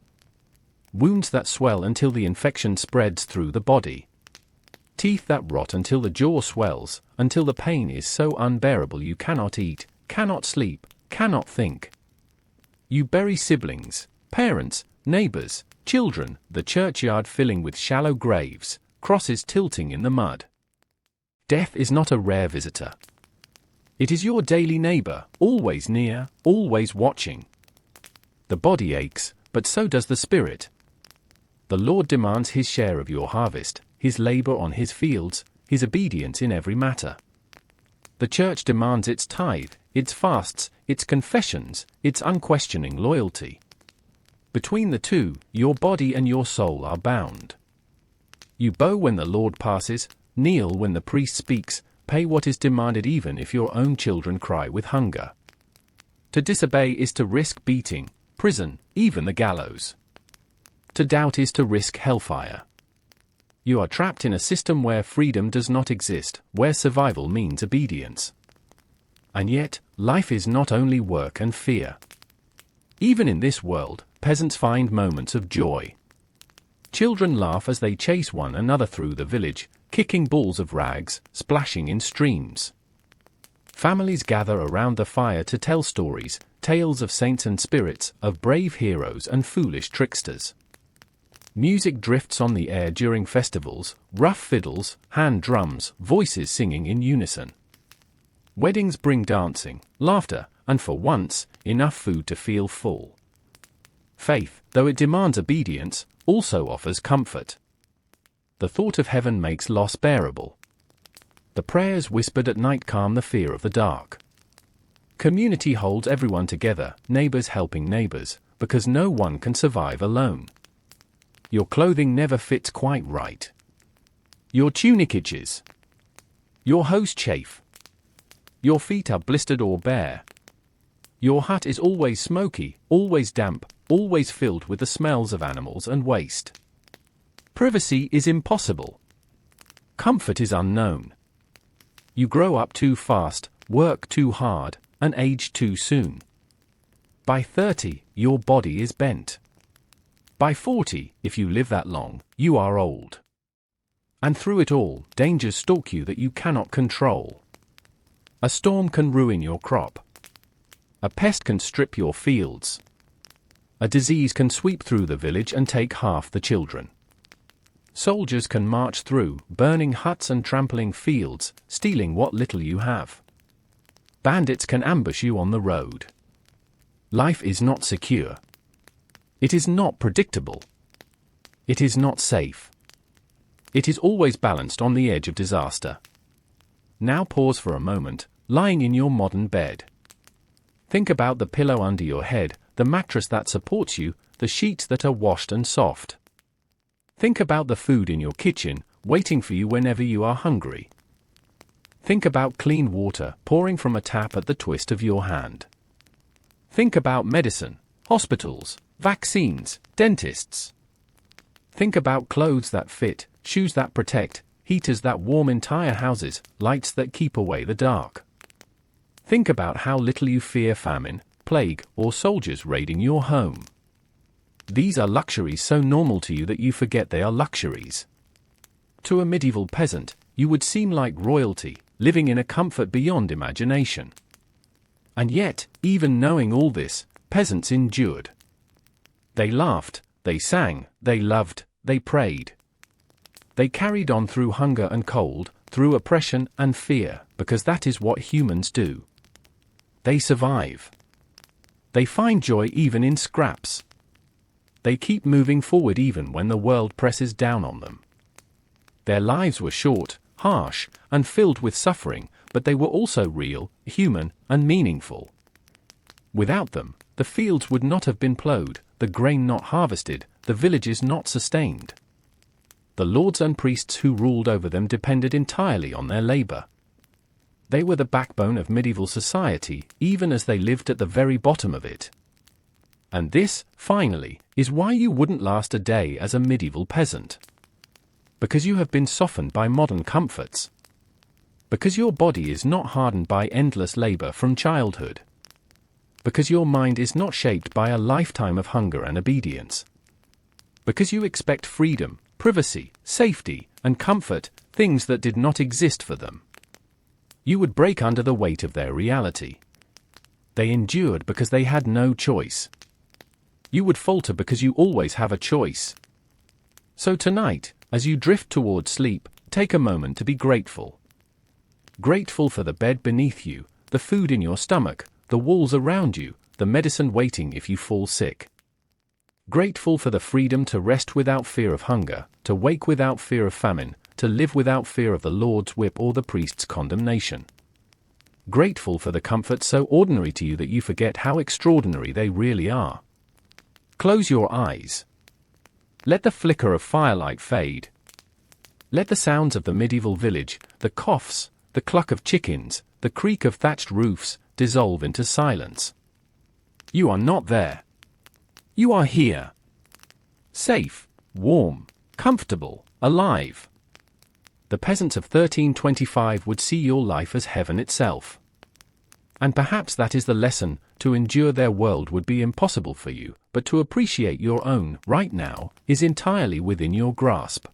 Wounds that swell until the infection spreads through the body. Teeth that rot until the jaw swells, until the pain is so unbearable you cannot eat, cannot sleep, cannot think. You bury siblings, parents, neighbors, children, the churchyard filling with shallow graves, crosses tilting in the mud. Death is not a rare visitor. It is your daily neighbor, always near, always watching. The body aches, but so does the spirit. The Lord demands His share of your harvest, His labor on His fields, His obedience in every matter. The church demands its tithe, its fasts, its confessions, its unquestioning loyalty. Between the two, your body and your soul are bound. You bow when the Lord passes, kneel when the priest speaks, pay what is demanded even if your own children cry with hunger. To disobey is to risk beating, prison, even the gallows. To doubt is to risk hellfire. You are trapped in a system where freedom does not exist, where survival means obedience. And yet, life is not only work and fear. Even in this world, peasants find moments of joy. Children laugh as they chase one another through the village, kicking balls of rags, splashing in streams. Families gather around the fire to tell stories, tales of saints and spirits, of brave heroes and foolish tricksters. Music drifts on the air during festivals, rough fiddles, hand drums, voices singing in unison. Weddings bring dancing, laughter, and for once, enough food to feel full. Faith, though it demands obedience, also offers comfort. The thought of heaven makes loss bearable. The prayers whispered at night calm the fear of the dark. Community holds everyone together, neighbors helping neighbors, because no one can survive alone. Your clothing never fits quite right. Your tunic itches. Your hose chafe. Your feet are blistered or bare. Your hut is always smoky, always damp, always filled with the smells of animals and waste. Privacy is impossible. Comfort is unknown. You grow up too fast, work too hard, and age too soon. By 30, your body is bent. By 40, if you live that long, you are old. And through it all, dangers stalk you that you cannot control. A storm can ruin your crop. A pest can strip your fields. A disease can sweep through the village and take half the children. Soldiers can march through, burning huts and trampling fields, stealing what little you have. Bandits can ambush you on the road. Life is not secure. It is not predictable. It is not safe. It is always balanced on the edge of disaster. Now pause for a moment, lying in your modern bed. Think about the pillow under your head, the mattress that supports you, the sheets that are washed and soft. Think about the food in your kitchen, waiting for you whenever you are hungry. Think about clean water pouring from a tap at the twist of your hand. Think about medicine, hospitals, vaccines, dentists. Think about clothes that fit, shoes that protect, heaters that warm entire houses, lights that keep away the dark. Think about how little you fear famine, plague, or soldiers raiding your home. These are luxuries so normal to you that you forget they are luxuries. To a medieval peasant, you would seem like royalty, living in a comfort beyond imagination. And yet, even knowing all this, peasants endured. They laughed, they sang, they loved, they prayed. They carried on through hunger and cold, through oppression and fear, because that is what humans do. They survive. They find joy even in scraps. They keep moving forward even when the world presses down on them. Their lives were short, harsh, and filled with suffering, but they were also real, human, and meaningful. Without them, the fields would not have been plowed, the grain not harvested, the villages not sustained. The lords and priests who ruled over them depended entirely on their labor. They were the backbone of medieval society, even as they lived at the very bottom of it. And this, finally, is why you wouldn't last a day as a medieval peasant. Because you have been softened by modern comforts. Because your body is not hardened by endless labor from childhood. Because your mind is not shaped by a lifetime of hunger and obedience. Because you expect freedom, privacy, safety, and comfort, things that did not exist for them. You would break under the weight of their reality. They endured because they had no choice. You would falter because you always have a choice. So tonight, as you drift toward sleep, take a moment to be grateful. Grateful for the bed beneath you, the food in your stomach, the walls around you, the medicine waiting if you fall sick. Grateful for the freedom to rest without fear of hunger, to wake without fear of famine, to live without fear of the Lord's whip or the priest's condemnation. Grateful for the comforts so ordinary to you that you forget how extraordinary they really are. Close your eyes. Let the flicker of firelight fade. Let the sounds of the medieval village, the coughs, the cluck of chickens, the creak of thatched roofs, dissolve into silence. You are not there. You are here. Safe, warm, comfortable, alive. The peasants of 1325 would see your life as heaven itself. And perhaps that is the lesson: to endure their world would be impossible for you, but to appreciate your own, right now, is entirely within your grasp.